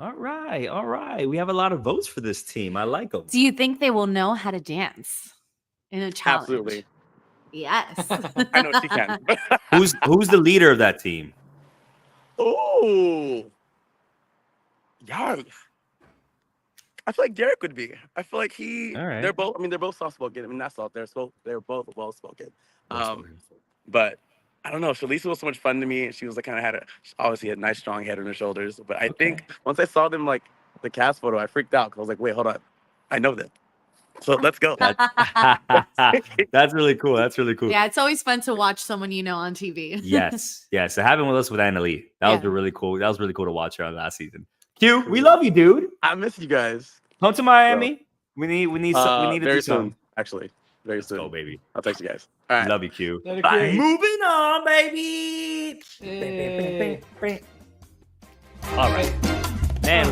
All right. We have a lot of votes for this team. I like them. Do you think they will know how to dance in a challenge? Absolutely. Yes. I know she can. Who's the leader of that team? Oh, yeah. I feel like Derek would be. I feel like All right. they're both. I mean, they're both soft spoken. I mean, not soft. They're both well spoken. But I don't know. Shalisa was so much fun to me, and she was like kind of obviously a nice strong head on her shoulders. But I think once I saw them like the cast photo, I freaked out because I was like, wait, hold on, I know them. So let's go. That's really cool. Yeah, it's always fun to watch someone you know on TV. Yes. It happened with us with Analie. That was really cool. That was really cool to watch her on last season. Q, we love you, dude. I miss you guys. Come to Miami. We need to very do soon. something. Actually, very soon. Go, baby. I'll text you guys. All right. Love you, Q. Bye. Moving on, baby. Hey. All right, man.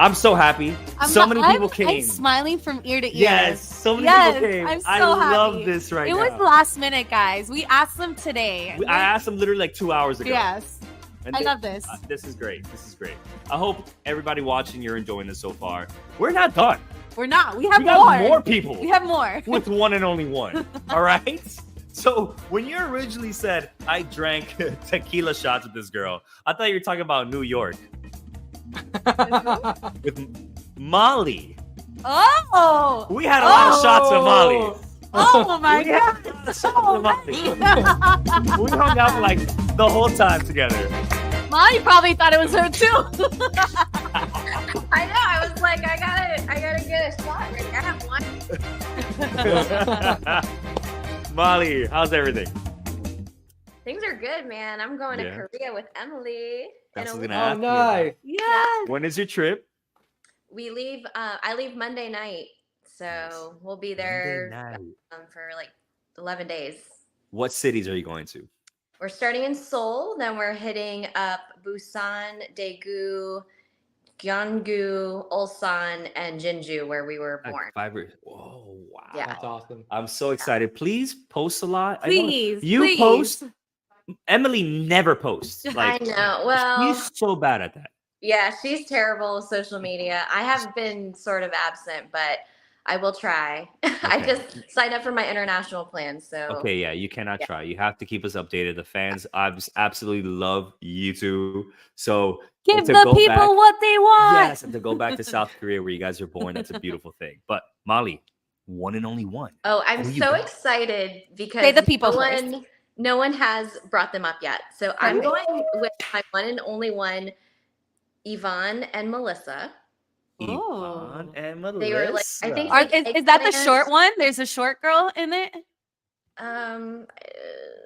I'm so happy. So many people came. I'm smiling from ear to ear. Yes, so many people came. I'm so I happy. love this right it now. was last minute, guys. We asked them today. I asked them literally like 2 hours ago. Yes. And I love this. This is great. I hope everybody watching, you're enjoying this so far. We're not done. We're not. We have got more people. We have more. With one and only one. All right? So when you originally said, I drank tequila shots with this girl, I thought you were talking about New York. With Molly. Oh. We had a lot of shots with Molly. Oh my God. We hung out like the whole time together. Molly probably thought it was her too. I know. I was like, I gotta get a shot. Like, I have one. Molly, how's everything? Things are good, man. I'm going to Korea with Emily. That's in what a I was week. gonna ask you. Nice. Yes. When is your trip? We leave. I leave Monday night, so we'll be there for like 11 days. What cities are you going to? We're starting in Seoul, then we're hitting up Busan, Daegu, Gyeonggu, Ulsan, and Jeonju, where we were born. Whoa, wow. Yeah. That's awesome. I'm so excited. Please post a lot. Please. You post. Emily never posts. I know. Well, she's so bad at that. Yeah, she's terrible with social media. I have been sort of absent, but I will try. Okay. I just signed up for my international plan. So okay, yeah, you cannot try. You have to keep us updated. The fans absolutely love you too. So give the people what they want. Yes, and to go back to South Korea where you guys are born, that's a beautiful thing. But Molly, one and only one. Oh, I'm so excited because say the people first. No one has brought them up yet. So I'm going with my one and only one, Yvonne and Melissa. Yvonne and Melissa. They were like, I think is that the short one? There's a short girl in it.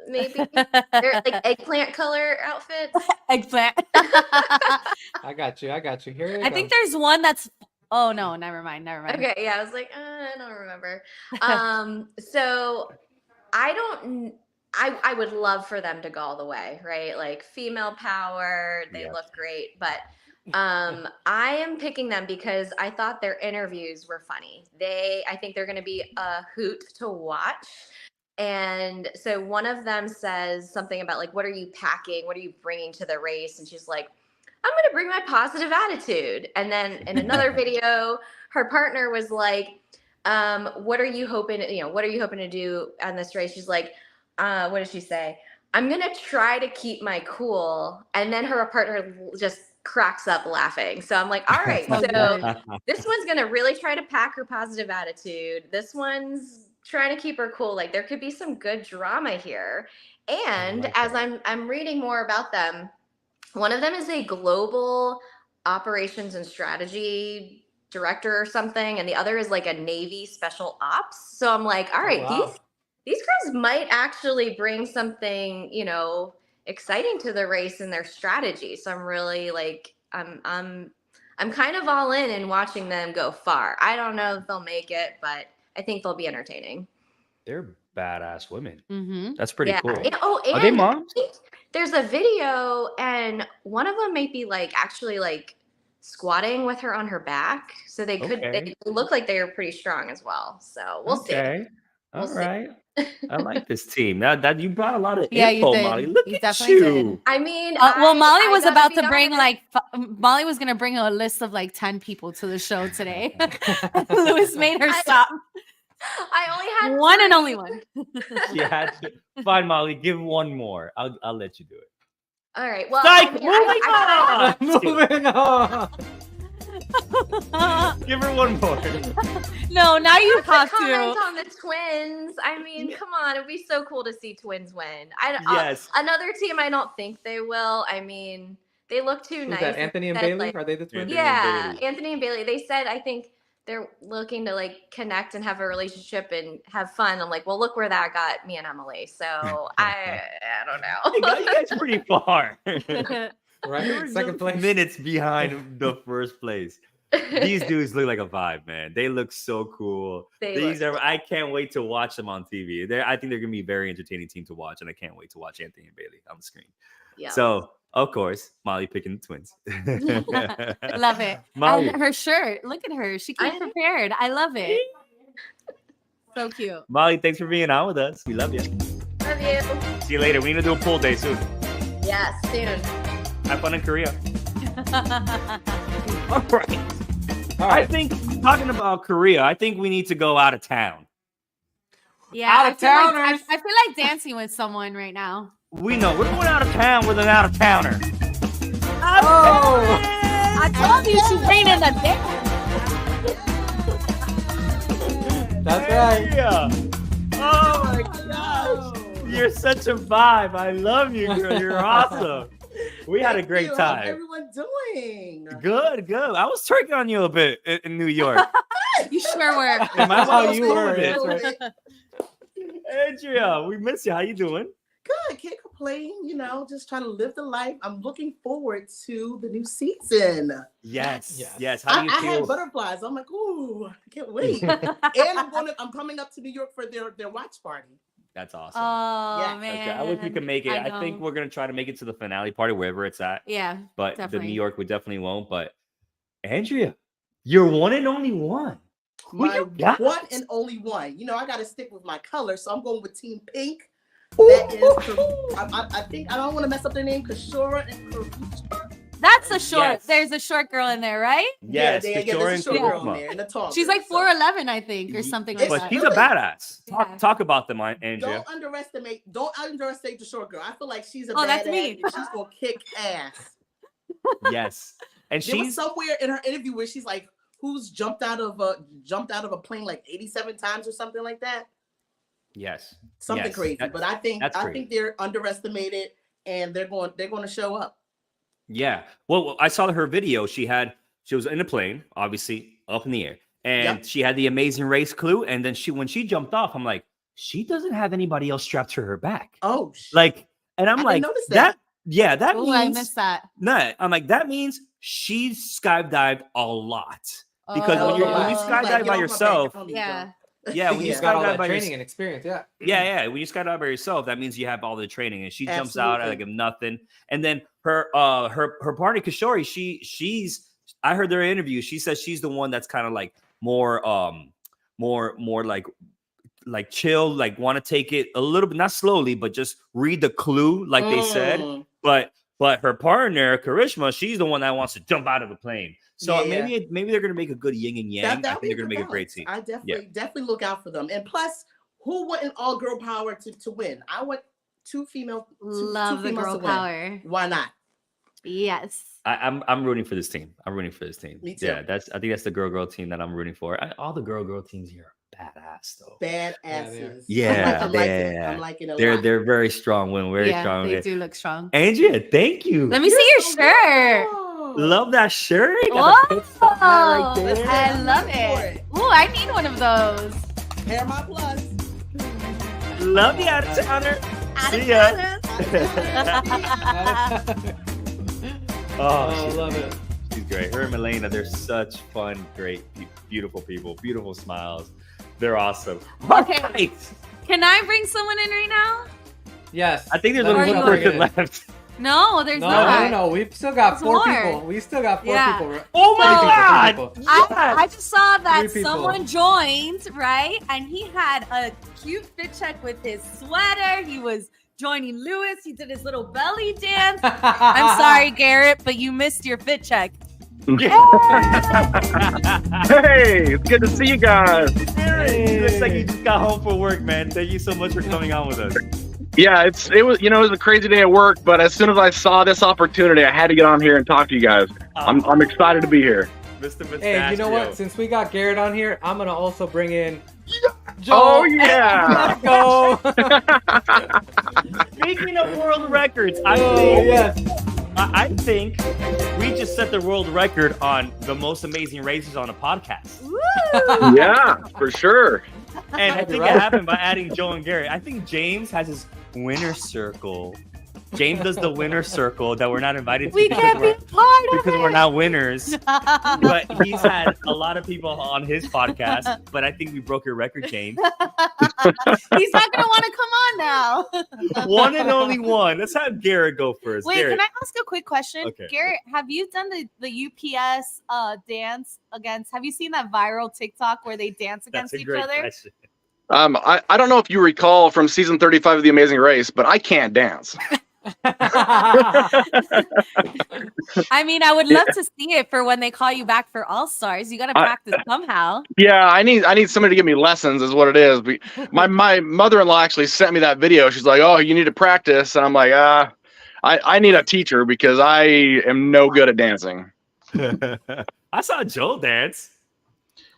Maybe they're like eggplant color outfits. Eggplant. I got you. Here I think there's one that's. Oh no, never mind. Okay, yeah, I was like, I don't remember. So I would love for them to go all the way, right? Like female power, they look great, but I am picking them because I thought their interviews were funny. I think they're going to be a hoot to watch. And so one of them says something about like, what are you packing? What are you bringing to the race? And she's like, I'm going to bring my positive attitude. And then in another video, her partner was like, what are you hoping to do on this race? She's like, what did she say? I'm going to try to keep my cool. And then her partner just cracks up laughing. So I'm like, all right, so this one's going to really try to pack her positive attitude. This one's trying to keep her cool. Like there could be some good drama here. And as I'm reading more about them, one of them is a global operations and strategy director or something. And the other is like a Navy special ops. So I'm like, all right, these girls might actually bring something, exciting to the race and their strategy. So I'm really like, I'm kind of all in watching them go far. I don't know if they'll make it, but I think they'll be entertaining. They're badass women. Mm-hmm. That's pretty cool. And, are they moms? There's a video, and one of them may be actually squatting with her on her back. So they look like they are pretty strong as well. So we'll see. We'll see. right. I like this team. That you brought a lot of Yeah, you info, did. Molly. Look You at definitely you. did. I mean, Well, Molly I was gotta about be to bring honest. Molly was gonna bring a list of like 10 people to the show today. Lewis made her stop. I only had One and 3. only one. You had to. Fine, Molly. Give one more. I'll let you do it. All right. Well, Psych, I mean, I moving on. Moving on. Give her one more. No, now you have comment to. on the Twins. I mean, come on, it'd be so cool to see Twins win. Yes. Another team, I don't think they will. I mean, they look too Who's nice. that? Anthony and Said, Bailey? like- Are they the twins? Anthony and yeah, Bailey. Anthony and Bailey. They said I think they're looking to like connect and have a relationship and have fun. I'm like, well, look where that got me and Emily. So I don't You know. guys are pretty far. Right? Second place. Minutes behind the first place. These dudes look like a vibe, man. They look so cool. They look I can't wait to watch them on TV. I think they're gonna be a very entertaining team to watch, and I can't wait to watch Anthony and Bailey on the screen. Yeah. So, of course, Molly picking the Twins. Love it. Molly. And her shirt. Look at her. She came prepared. I love it. So cute. Molly, thanks for being on with us. We love you. Love you. See you later. We need to do a pool day soon. Yes, soon. Have fun in Korea. All right. I think talking about Korea, I think we need to go out of town. Yeah, Out I of feel like- towners. I feel like dancing with someone right now. We know we're going out of town with an out of towner. Oh. I told you she bring in the dick. That's right. Yeah. Oh my gosh. You're such a vibe. I love you, girl. You're awesome. We had a great How's time. everyone doing? Good, good. I was twerking on you a bit in New York. You sure were. Am I That's how was you cool were. with it. That's right. Andrea, we miss you. How you doing? Good, can't complain. You know, just trying to live the life. I'm looking forward to the new season. Yes, Yes. yes. How do you I had feel? butterflies. I'm like, ooh, I can't wait. and I'm coming up to New York for their watch party. That's awesome. Oh Yeah. man. Okay, I wish we could make it. I think know. we're gonna try to make it to the finale party wherever it's at. Yeah. But definitely. the New York we definitely won't. But Andrea, you're one and only one. Who My you got? one and only one. You know, I got to stick with my color, so I'm going with Team Pink. That is, I think I don't want to mess up their name, Kashora and Karusha. That's a short. Yes. There's a short girl in there, right? Yes, there's Kishore a and short girl in Kuruma. there and a tall. She's girl, like 4'11", I think, or something like It's- But that. she's a badass. Yeah. Talk about them, Andrea. Don't underestimate the short girl. I feel like she's a Oh, badass. that's me. And she's gonna kick ass. Yes, and There was she's somewhere in her interview where she's like, "Who's jumped out of a plane like 87 times or something like that? yes, Something yes. crazy." But I think that's crazy. think they're underestimated, and they're going to show up. Yeah. Well, I saw her video. She was in a plane, obviously up in the air, and Yep. she had the amazing race clue. And then when she jumped off, I'm like, she doesn't have anybody else strapped to her back. Oh, Like, and I'm I like, didn't notice that. Yeah, that Oh, I means missed that. no. I'm like, that means she's skydived a lot. Because Oh, when you Like, skydive get by off my back, yourself, I don't need yeah. yeah, when you She's got all skydive that by training yourself. and experience. Yeah. Yeah, when you skydive by yourself, that means you have all the training, and she jumps out at like Absolutely. nothing. And then her partner Kishori, she's I heard their interview. She says she's the one that's kind of like more like chill, like want to take it a little bit, not slowly, but just read the clue, like they said. Mm. But her partner Karishma, she's the one that wants to jump out of the plane. So Yeah. maybe they're gonna make a good yin and yang. I That'd think be they're gonna make a great balance. team. I definitely look out for them. And plus, who wouldn't all girl power to win? I want two female. Love two the females girl to win. power. Why not? Yes. I'm rooting for this team. I'm rooting for this team. Me too. Yeah, I think that's the girl team that I'm rooting for. All the girl teams here are badass though. Badasses. Yeah, I'm liking it. yeah. I'm liking it a They're lot. they're very strong women, very Yeah, strong. they do look strong. Andrea, thank you. Let me see your shirt. Love that shirt. Whoa, Got the pit stop hat right there. I love it. Ooh, I need one of those. Hair my plus. Love the out of towner. See ya. Oh, Oh, I love it. she's great. Her and Milena, they're such fun, great, beautiful people, beautiful smiles. They're awesome. Okay. Right. Can I bring someone in right now? Yes. I think there's Let only me one bring it person in. left. No, there's No, not. no. We've still got There's 4 more. people. We still got 4 Yeah. people. Oh my So- God! I just saw that 3 people. someone joined, right? And he had a cute fit check with his sweater. He was joining Lewis. He did his little belly dance. I'm sorry, Garrett, but you missed your fit check. Hey, it's good to see you guys. Hey, looks like you just got home from work, man. Thank you so much for coming on with us. Yeah, it was a crazy day at work, but as soon as I saw this opportunity, I had to get on here and talk to you guys. I'm excited to be here. Mr. Hey, you know what? Since we got Garrett on here, I'm gonna also bring in Joel. Oh yeah! Let's go. Speaking of world records, I think we just set the world record on the most amazing races on a podcast. Yeah, for sure. And I think it happened by adding Joel and Garrett. I think James has his winner circle. James does the winner circle that we're not invited to We can't be part of because we're not winners. But he's had a lot of people on his podcast. But I think we broke your record, James. He's not gonna want to come on now. One and only one. Let's have Garrett go first. Wait, Garrett. can I ask a quick question? Okay. Garrett, have you done the UPS dance against? Have you seen that viral TikTok where they dance against each other? Question. I don't know if you recall from season 35 of The Amazing Race, but I can't dance. I mean, I would love to see it for when they call you back for All Stars. You got to practice somehow. Yeah, I need somebody to give me lessons, is what it is. My mother-in-law actually sent me that video. She's like, "Oh, you need to practice," and I'm like, I need a teacher because I am no good at dancing." I saw Joel dance.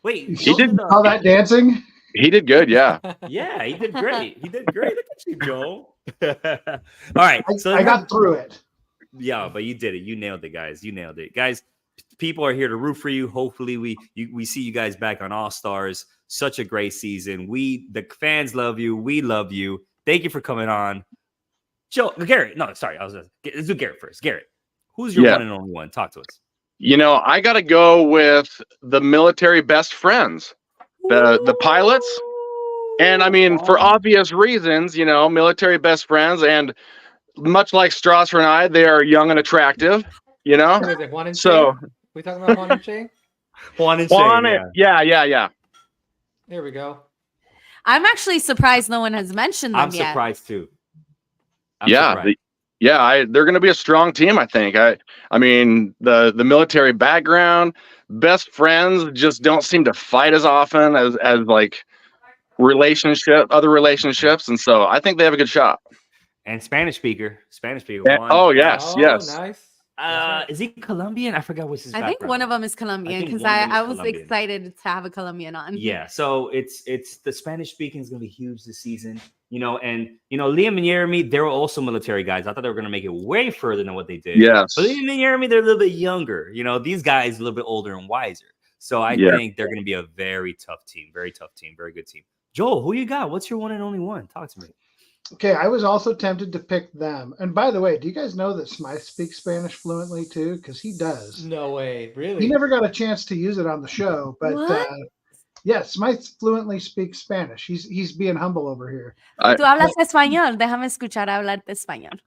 Wait, He did all that dancing. He did good, yeah. Yeah, he did great. He did great. Look at you, Joel. All right, so I got through it. Yeah, but you did it. You nailed it, guys. You nailed it, guys. People are here to root for you. Hopefully, we see you guys back on All Stars. Such a great season. The fans love you. We love you. Thank you for coming on, Garrett. No, sorry, let's do Garrett first. Garrett, who's your one and only one? Talk to us. I got to go with the military best friends, the pilots. And I mean, for obvious reasons, military best friends, and much like Strasser and I, they are young and attractive, What is it, Juan and So, Shane? We talking about Juan and Shane? Juan and Shane, yeah. There we go. I'm actually surprised no one has mentioned them I'm yet. surprised too. They're going to be a strong team, I think. I mean, the military background, best friends just don't seem to fight as often as like other relationships, and so I think they have a good shot. And Spanish speaker. Yeah. Oh yes. Nice. Is he Colombian? I forgot what's his I background. think one of them is Colombian think because one of them is I was Colombian. excited to have a Colombian on. Yeah, so it's the Spanish speaking is gonna be huge this season, and Liam and Jeremy, they were also military guys. I thought they were gonna make it way further than what they did. Yes. But Liam and Jeremy, they're a little bit younger. These guys a little bit older and wiser. So I think they're gonna be a very tough team, very good team. Joel, who you got? What's your one and only one? Talk to me. Okay, I was also tempted to pick them. And by the way, do you guys know that Smythe speaks Spanish fluently too? Because he does. No way, really? He never got a chance to use it on the show, but yeah, Smythe fluently speaks Spanish. He's being humble over here. Tú hablas español. Déjame escuchar hablarte español.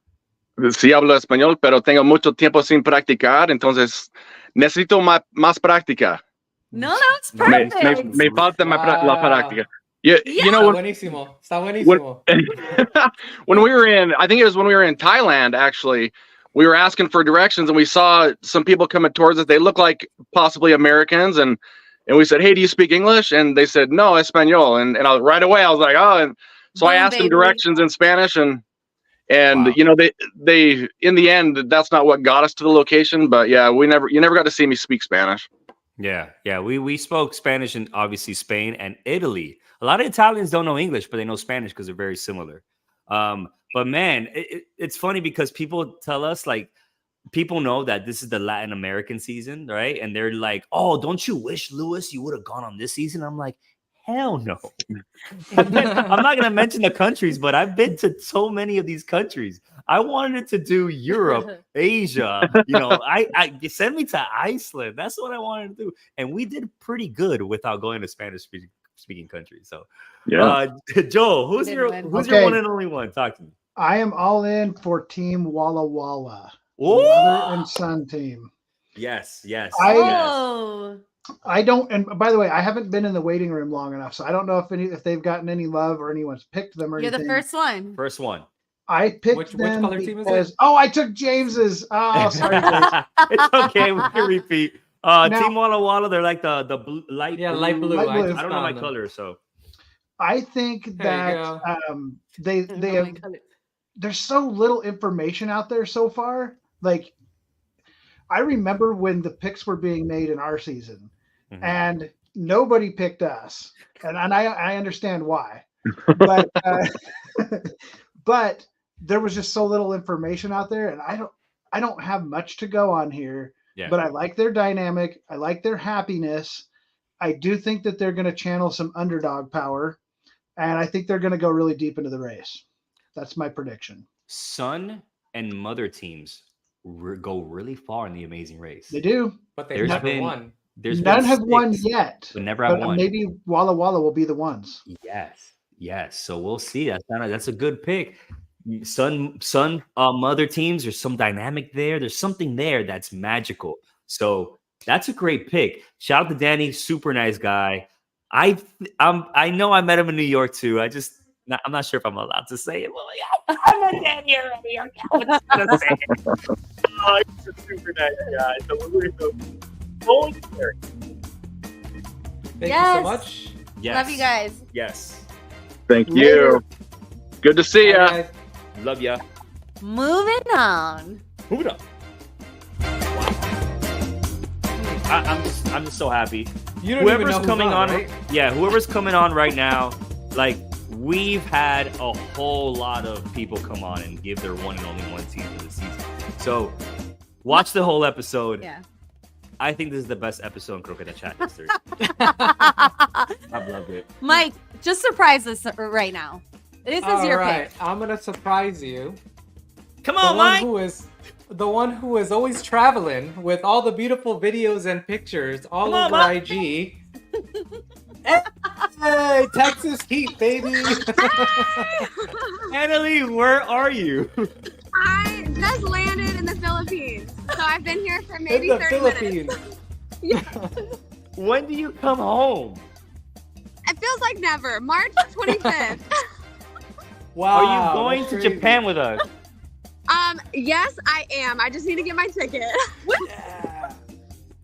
Sí hablo español, pero tengo mucho tiempo sin practicar, entonces necesito más práctica. No, that's perfect. Me falta la práctica. Yeah. Buenísimo. Está buenísimo. When we were I think it was when we were in Thailand, actually, we were asking for directions and we saw some people coming towards us. They looked like possibly Americans. And we said, "Hey, do you speak English?" And they said, "No, Espanol." And right away I was like, "Oh," and so I asked them directions in Spanish and wow. They in the end, that's not what got us to the location, but yeah, you never got to see me speak Spanish. Yeah. We spoke Spanish in obviously Spain and Italy. A lot of Italians don't know English, but they know Spanish because they're very similar. But man, it's funny because people tell us, like, people know that this is the Latin American season, right? And they're like, "Oh, don't you wish, Lewis, you would have gone on this season?" I'm like, hell no. I'm not going to mention the countries, but I've been to so many of these countries. I wanted to do Europe, Asia. I send me to Iceland. That's what I wanted to do. And we did pretty good without going to Spanish speaking countries. So, yeah. Joel, who's your one and only one? Talk to me. I am all in for Team Walla Walla. Ooh! Mother and son team. Yes, yes. Oh. I don't, and by the way, I haven't been in the waiting room long enough, so I don't know if they've gotten any love or anyone's picked them or You're anything. the first one. First one. I picked Which them color team is because it? I took James's. Oh, sorry, James. It's okay. We can repeat. Now- Team Walla Walla, they're like the blue, light blue. light blue. Light blue. I don't know my color, so I think There you that they have. There's so little information out there so far. Like, I remember when the picks were being made in our season, and nobody picked us, and I understand why, but but there was just so little information out there, and I don't have much to go on here. Yeah. But I like their dynamic. I like their happiness. I do think that they're going to channel some underdog power, and I think they're going to go really deep into the race. That's my prediction. son and mother teams go really far in the Amazing Race. They do, but they've never won. None have won yet. But never have won. Maybe Walla Walla will be the ones. Yes. So we'll see. That's a good pick. Son, mother teams. There's some dynamic there. There's something there that's magical. So that's a great pick. Shout out to Danny, super nice guy. I know I met him in New York too. I'm not sure if I'm allowed to say it. Well, yeah, I met Danny already. I'm just gonna say it. Oh, he's a super nice guy. So we're going there. Thank you so much. Yes. Love you guys. Yes. Thank you. Good to see ya. Love ya. Moving on. Moving on. I'm just so happy. You don't Whoever's even know who's coming on, right? yeah, whoever's coming on right now, like we've had a whole lot of people come on and give their one and only one team for the season. So watch the whole episode. Yeah. I think this is the best episode in Croqueta Chat history. I've loved it. Mike, just surprise us right now. This is your pick. I'm gonna surprise you. Come on, Mike. The one who is always traveling with all the beautiful videos and pictures all over IG. Hey, Texas Heat, baby. Analie, where are you? I just landed in the Philippines, so I've been here for maybe In the 30 Philippines. minutes. When do you come home? It feels like never. March 25th. Wow. Are you going to Japan with us? Yes, I am. I just need to get my ticket.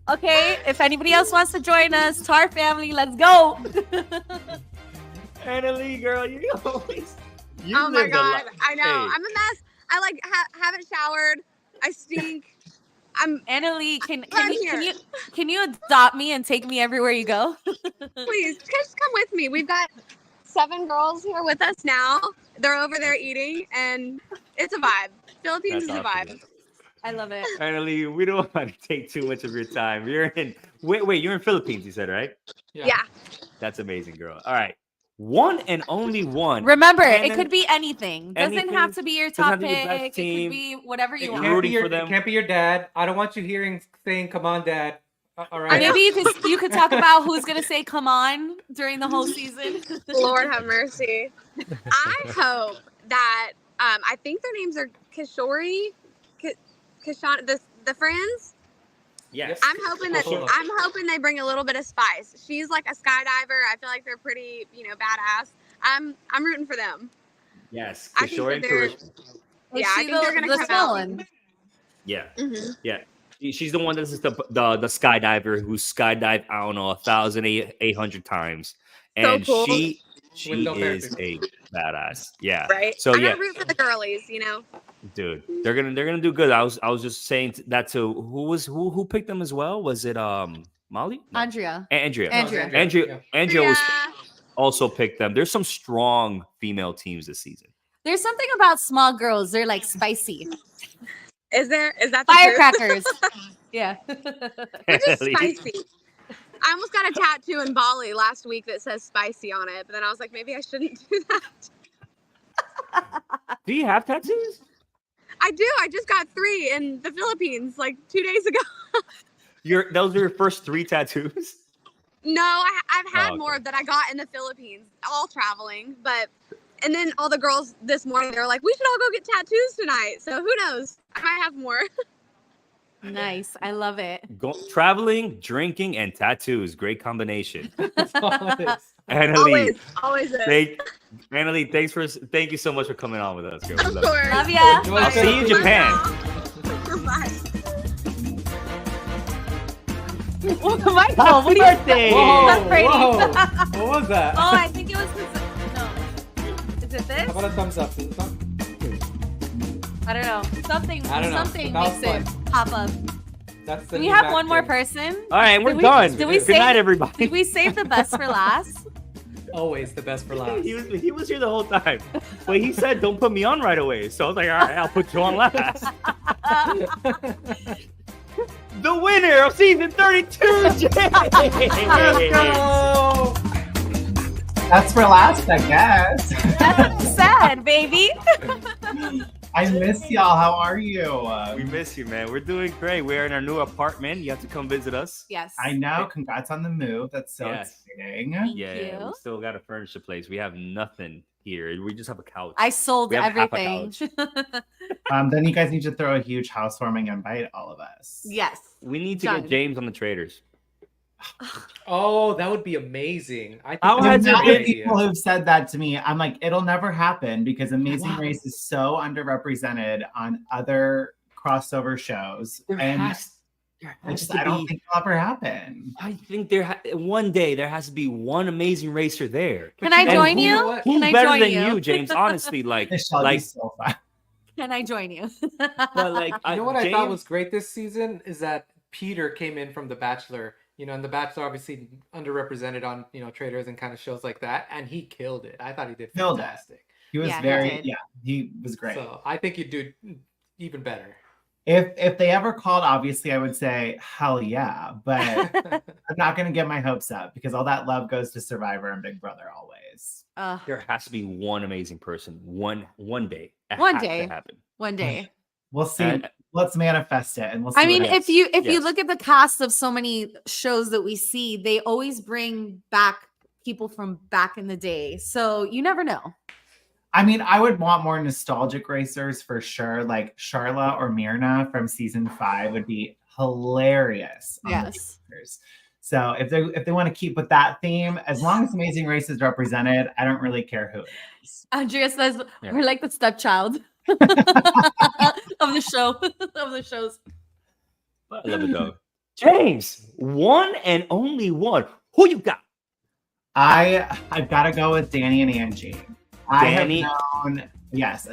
Okay, if anybody else wants to join us, Tar family, let's go. Analie, girl, you always. Oh my god, I know. I'm a mess. I haven't showered. I stink. I'm Analie, can you adopt me and take me everywhere you go? Please, just come with me. We've got 7 girls here with us now. They're over there eating, and it's a vibe. Philippines is a vibe. I love it. Analie, we don't want to take too much of your time. You're in you're in Philippines, you said, right? Yeah. That's amazing, girl. All right. One and only one. Remember, And it then could be anything. Doesn't have to be your top doesn't have to be the pick. best It team. could be whatever you want. Rooting for them. It can't be your dad. I don't want you saying, "Come on, Dad." All right. Maybe you could talk about who's gonna say "come on" during the whole season. Lord have mercy. I hope that I think their names are Kishori, Kishana, the friends. Yes. I'm hoping they bring a little bit of spice. She's like a skydiver. I feel like they're pretty, badass. I'm rooting for them. Yes. I think Kishore and that they're- Kurish. Yeah, I think they're gonna come out. Yeah. Mhm. Yeah. She's the one that's the skydiver who skydived, I don't know, 1,800 times. And cool. she With no is therapy. a badass. Yeah. Right. So I yeah, gotta root for the girlies, dude, they're gonna do good. I was just saying that to who picked them as well? Was it Molly? No. Andrea. Andrea. Andrea. Andrea was also picked them. There's some strong female teams this season. There's something about small girls. They're like spicy. Is that the Firecrackers? Yeah. They're just spicy. I almost got a tattoo in Bali last week that says spicy on it, but then I was like, maybe I shouldn't do that. Do you have tattoos? I do. I just got 3 in the Philippines like 2 days ago. Those are your first 3 tattoos? No, I've had okay. more that I got in the Philippines, all traveling, but And then all the girls this morning, they were like, we should all go get tattoos tonight. So who knows? I might have more. Nice. I love it. Traveling, drinking, and tattoos. Great combination. Always, always is. Analie, thank you so much for coming on with us, girl. Of course. Love ya. I'll see you in Japan. Bye. Michael, what do you think? Whoa, what was that? Oh, I think it was no. Is it this? How about a thumbs up? I don't know. Something I don't know. something That was makes it pop up. That's the Do we new have Mac one more thing. person? All right, we're Did done. Did we Good night, everybody. Did we save the best for last? Always the best for last. He was here the whole time. But he said, don't put me on right away. So I was like, all right, I'll put you on last. The winner of season 32, Jay! That's for last, I guess. That's what you said, baby. I miss y'all. How are you? We miss you, man. We're doing great. We're in our new apartment. You have to come visit us. Yes. I know. Congrats on the move. That's so exciting. Yeah, we still got to furnish the place. We have nothing here. We just have a couch. I sold We have half a everything. Then you guys need to throw a huge housewarming and invite all of us. Yes. We need to Done. get James on the traders. Oh, that would be amazing. I think The that's a amount good of idea. people who've said that to me, I'm like, it'll never happen because Amazing Race is so underrepresented on other crossover shows. I don't think it'll ever happen. I think one day there has to be one amazing racer there. Can I join you? Who's Can I better join than you? you, James? Honestly, like, so fun. Can I join you? But like, You know what I thought was great this season is that Peter came in from The Bachelor. You know, and The Bachelor obviously underrepresented on, you know, traders and kind of shows like that, and he killed it. I thought he did Killed it. fantastic. He was he was great. So I think you'd do even better. If they ever called, obviously I would say hell yeah, but I'm not gonna get my hopes up because all that love goes to Survivor and Big Brother always. There has to be one amazing person. One day. It One has to day. happen. One day. We'll see. Let's manifest it, and we'll see. I mean, what if you look at the cast of so many shows that we see, they always bring back people from back in the day. So you never know. I mean, I would want more nostalgic racers for sure. Like Charla or Myrna from season 5 would be hilarious. On the Yes. racers. So if they want to keep with that theme, as long as Amazing Race is represented, I don't really care who it is. Andrea says we're like the stepchild of the show of the shows. I love it though. James, one and only one. Who you got? I've got to go with Danny and Angie. Danny?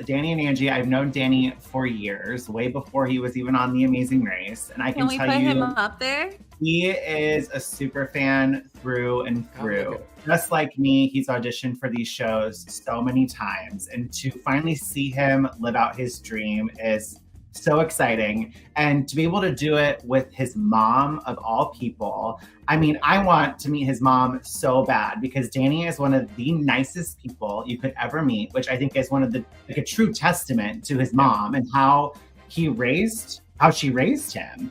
Danny and Angie. I've known Danny for years, way before he was even on The Amazing Race, and I Can can we tell put you, him up there? he is a super fan through and through. Just like me, he's auditioned for these shows so many times, and to finally see him live out his dream is so exciting. And to be able to do it with his mom, of all people, I mean, I want to meet his mom so bad because Danny is one of the nicest people you could ever meet, which I think is one of the, like, a true testament to his mom and how she raised him.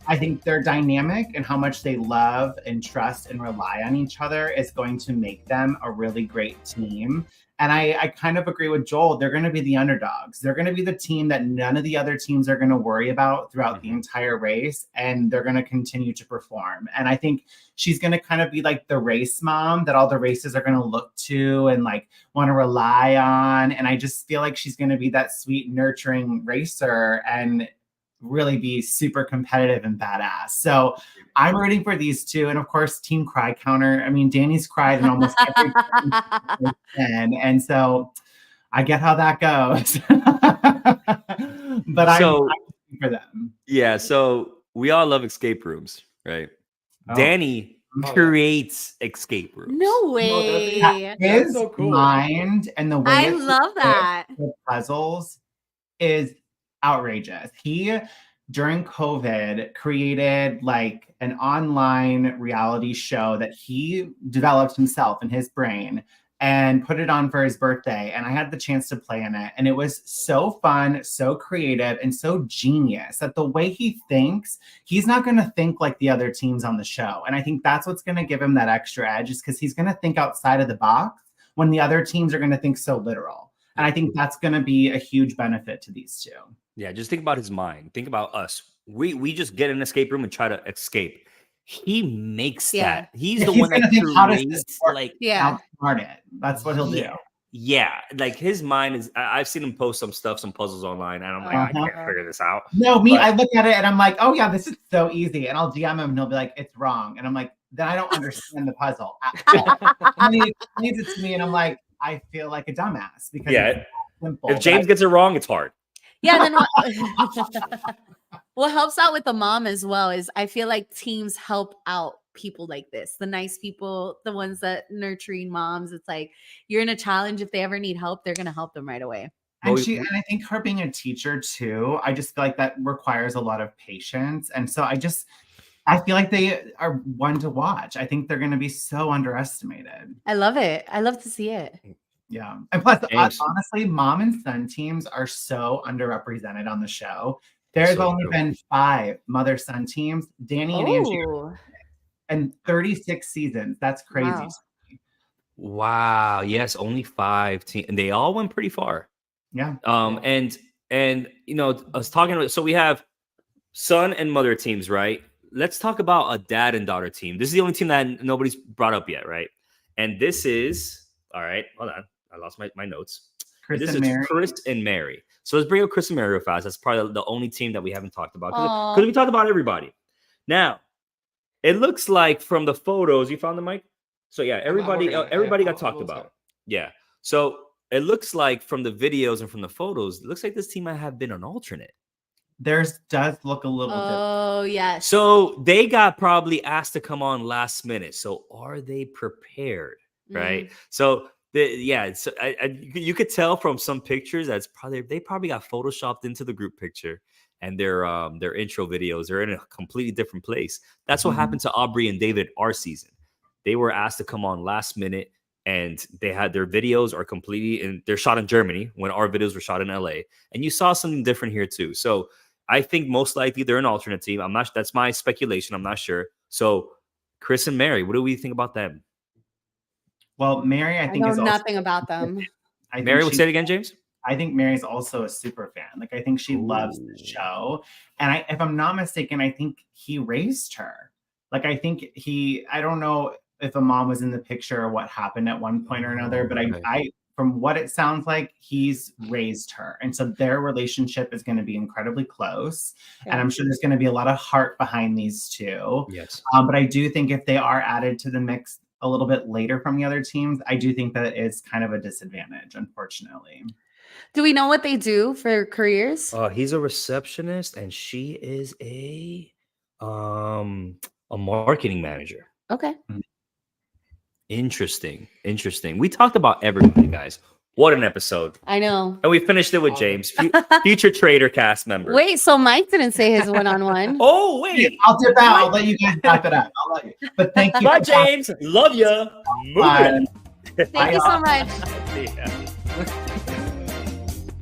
I think their dynamic and how much they love and trust and rely on each other is going to make them a really great team. And I kind of agree with Joel. They're going to be the underdogs. They're going to be the team that none of the other teams are going to worry about throughout the entire race. And they're going to continue to perform. And I think she's going to kind of be like the race mom that all the races are going to look to and like want to rely on. And I just feel like she's going to be that sweet, nurturing racer and really be super competitive and badass. So I'm rooting for these two. And of course, team cry counter. I mean, Danny's cried in almost every and so I get how that goes. But I'm rooting for them. Yeah, so we all love escape rooms, right? Oh. Danny creates escape rooms. No way. His mind and the way I it's love that. with puzzles is outrageous. He, during COVID, created like an online reality show that he developed himself in his brain and put it on for his birthday. And I had the chance to play in it. And it was so fun, so creative, and so genius that the way he thinks, he's not going to think like the other teams on the show. And I think that's what's going to give him that extra edge, is because he's going to think outside of the box, when the other teams are going to think so literal. And I think that's going to be a huge benefit to these two. Yeah, just think about his mind. Think about us. We just get in an escape room and try to escape. He makes that. He's the one that creates outsmart it. That's what he'll do. Yeah, like his mind is. I've seen him post some puzzles online, and I'm like, I can't figure this out. No, I look at it and I'm like, oh yeah, this is so easy. And I'll DM him and he'll be like, it's wrong. And I'm like, then I don't understand the puzzle at all. And he explains it to me, and I'm like, I feel like a dumbass because it's simple. If James gets it wrong, it's hard. Yeah. Then what helps out with the mom as well is I feel like teams help out people like this, the nice people, the ones that nurturing moms. It's like you're in a challenge. If they ever need help, they're going to help them right away. And I think her being a teacher too, I just feel like that requires a lot of patience. And so I feel like they are one to watch. I think they're going to be so underestimated. I love it. I love to see it. Yeah. And plus, honestly, mom and son teams are so underrepresented on the show. There's only been 5 mother-son teams, Danny and Andrea, and 36 seasons. That's crazy. Wow. Yes, only 5 teams, and they all went pretty far. Yeah. And you know, I was talking about. So we have son and mother teams, right? Let's talk about a dad and daughter team. This is the only team that nobody's brought up yet, right? And this is all right. Hold on, I lost my notes. This is Chris and Mary. So let's bring up Chris and Mary real fast. That's probably the only team that we haven't talked about because we talked about everybody. Now, it looks like from the photos, you found the mic. So yeah, everybody got talked about. Yeah. So it looks like from the videos and from the photos, it looks like this team might have been an alternate. Theirs does look a little different. Oh, yes. So they got probably asked to come on last minute. So are they prepared? Right. So you could tell from some pictures that's they probably got photoshopped into the group picture, and their intro videos are in a completely different place. That's what happened to Aubrey and David our season. They were asked to come on last minute, and they had their videos are completely and they're shot in Germany when our videos were shot in LA. And you saw something different here too. So I think most likely they're an alternate team. That's my speculation. I'm not sure. So Chris and Mary, what do we think about them? Well, Mary, I think know is nothing about them. Mary, would say it again, James? I think Mary's also a super fan. Like, I think she loves the show. And if I'm not mistaken, I think he raised her. Like, I think I don't know if a mom was in the picture or what happened at one point or another, but I from what it sounds like, he's raised her. And so their relationship is going to be incredibly close. Yeah. And I'm sure there's going to be a lot of heart behind these two. Yes. But I do think if they are added to the mix a little bit later from the other teams, I do think that is kind of a disadvantage, unfortunately. Do we know what they do for careers? He's a receptionist and she is a marketing manager. Okay. Interesting. We talked about everybody, guys. What an episode. I know. And we finished it with James, future Trader cast member. Wait, so Mike didn't say his one-on-one. Oh, wait. I'll dip out. I'll let you guys wrap it up. I'll let you. But thank you. Bye, James. Love you. Thank you so much.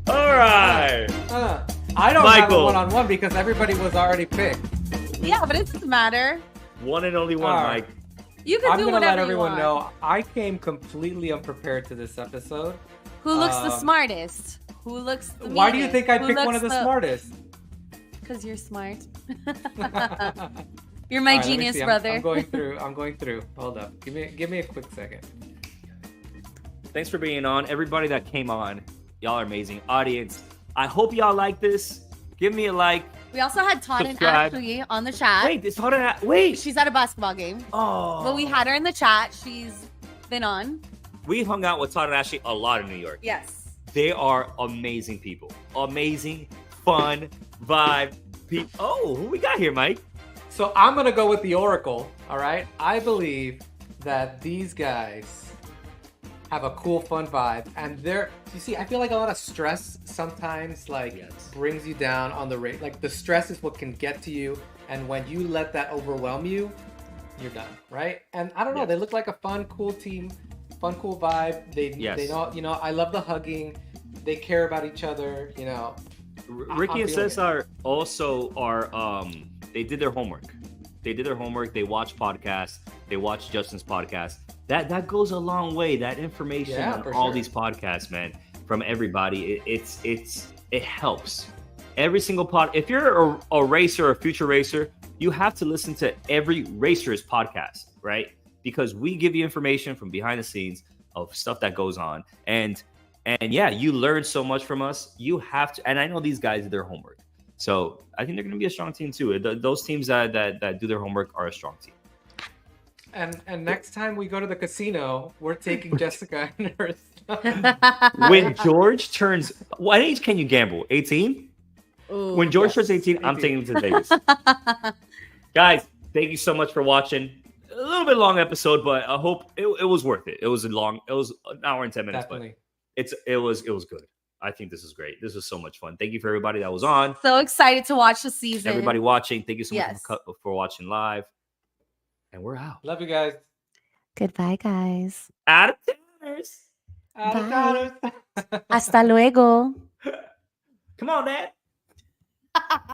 All right. I don't have a one-on-one because everybody was already picked. Yeah, but it doesn't matter. One and only one, Mike. You can do whatever you want. I'm going to let everyone know I came completely unprepared to this episode. Who looks the smartest? Who looks the Why do you think I picked one of the smartest? Because you're smart. You're my genius brother. I'm going through. Hold up. Give me a quick second. Thanks for being on. Everybody that came on, y'all are amazing. Audience, I hope y'all like this. Give me a like. We also had Todd and Ashley on the chat. Wait, she's at a basketball game. Oh. But we had her in the chat. She's been on. We hung out with Todd and Ashley a lot in New York. Yes. They are amazing people. Amazing, fun, vibe. Oh, who we got here, Mike? So I'm going to go with the Oracle, all right? I believe that these guys have a cool, fun vibe. And you see, I feel like a lot of stress sometimes brings you down on the rate. Like the stress is what can get to you. And when you let that overwhelm you, you're done, right? And I don't know, they look like a fun, cool team, fun, cool vibe. They know, I love the hugging. They care about each other, you know. Ricky and Cesar they did their homework. They watch podcasts. They watch Justin's podcast. That goes a long way. That information on all these podcasts, man, from everybody, it helps. Every single if you're a racer or a future racer, you have to listen to every racer's podcast, right? Because we give you information from behind the scenes of stuff that goes on. And yeah, you learn so much from us. You have to, and I know these guys do their homework. So I think they're going to be a strong team too. Those teams that do their homework are a strong team. And next time we go to the casino, we're taking Jessica and her stuff. When George turns, what age can you gamble? 18? When George turns 18, I'm taking him to Vegas. Guys, thank you so much for watching. A little bit long episode, but I hope it was worth it. It was an hour and 10 minutes, Definitely. But it was good. I think this is great. This was so much fun. Thank you for everybody that was on. So excited to watch the season. Everybody watching, thank you so much for watching live. And we're out. Love you guys. Goodbye, guys. Out of towners. Bye. Hasta luego. Come on, Dad.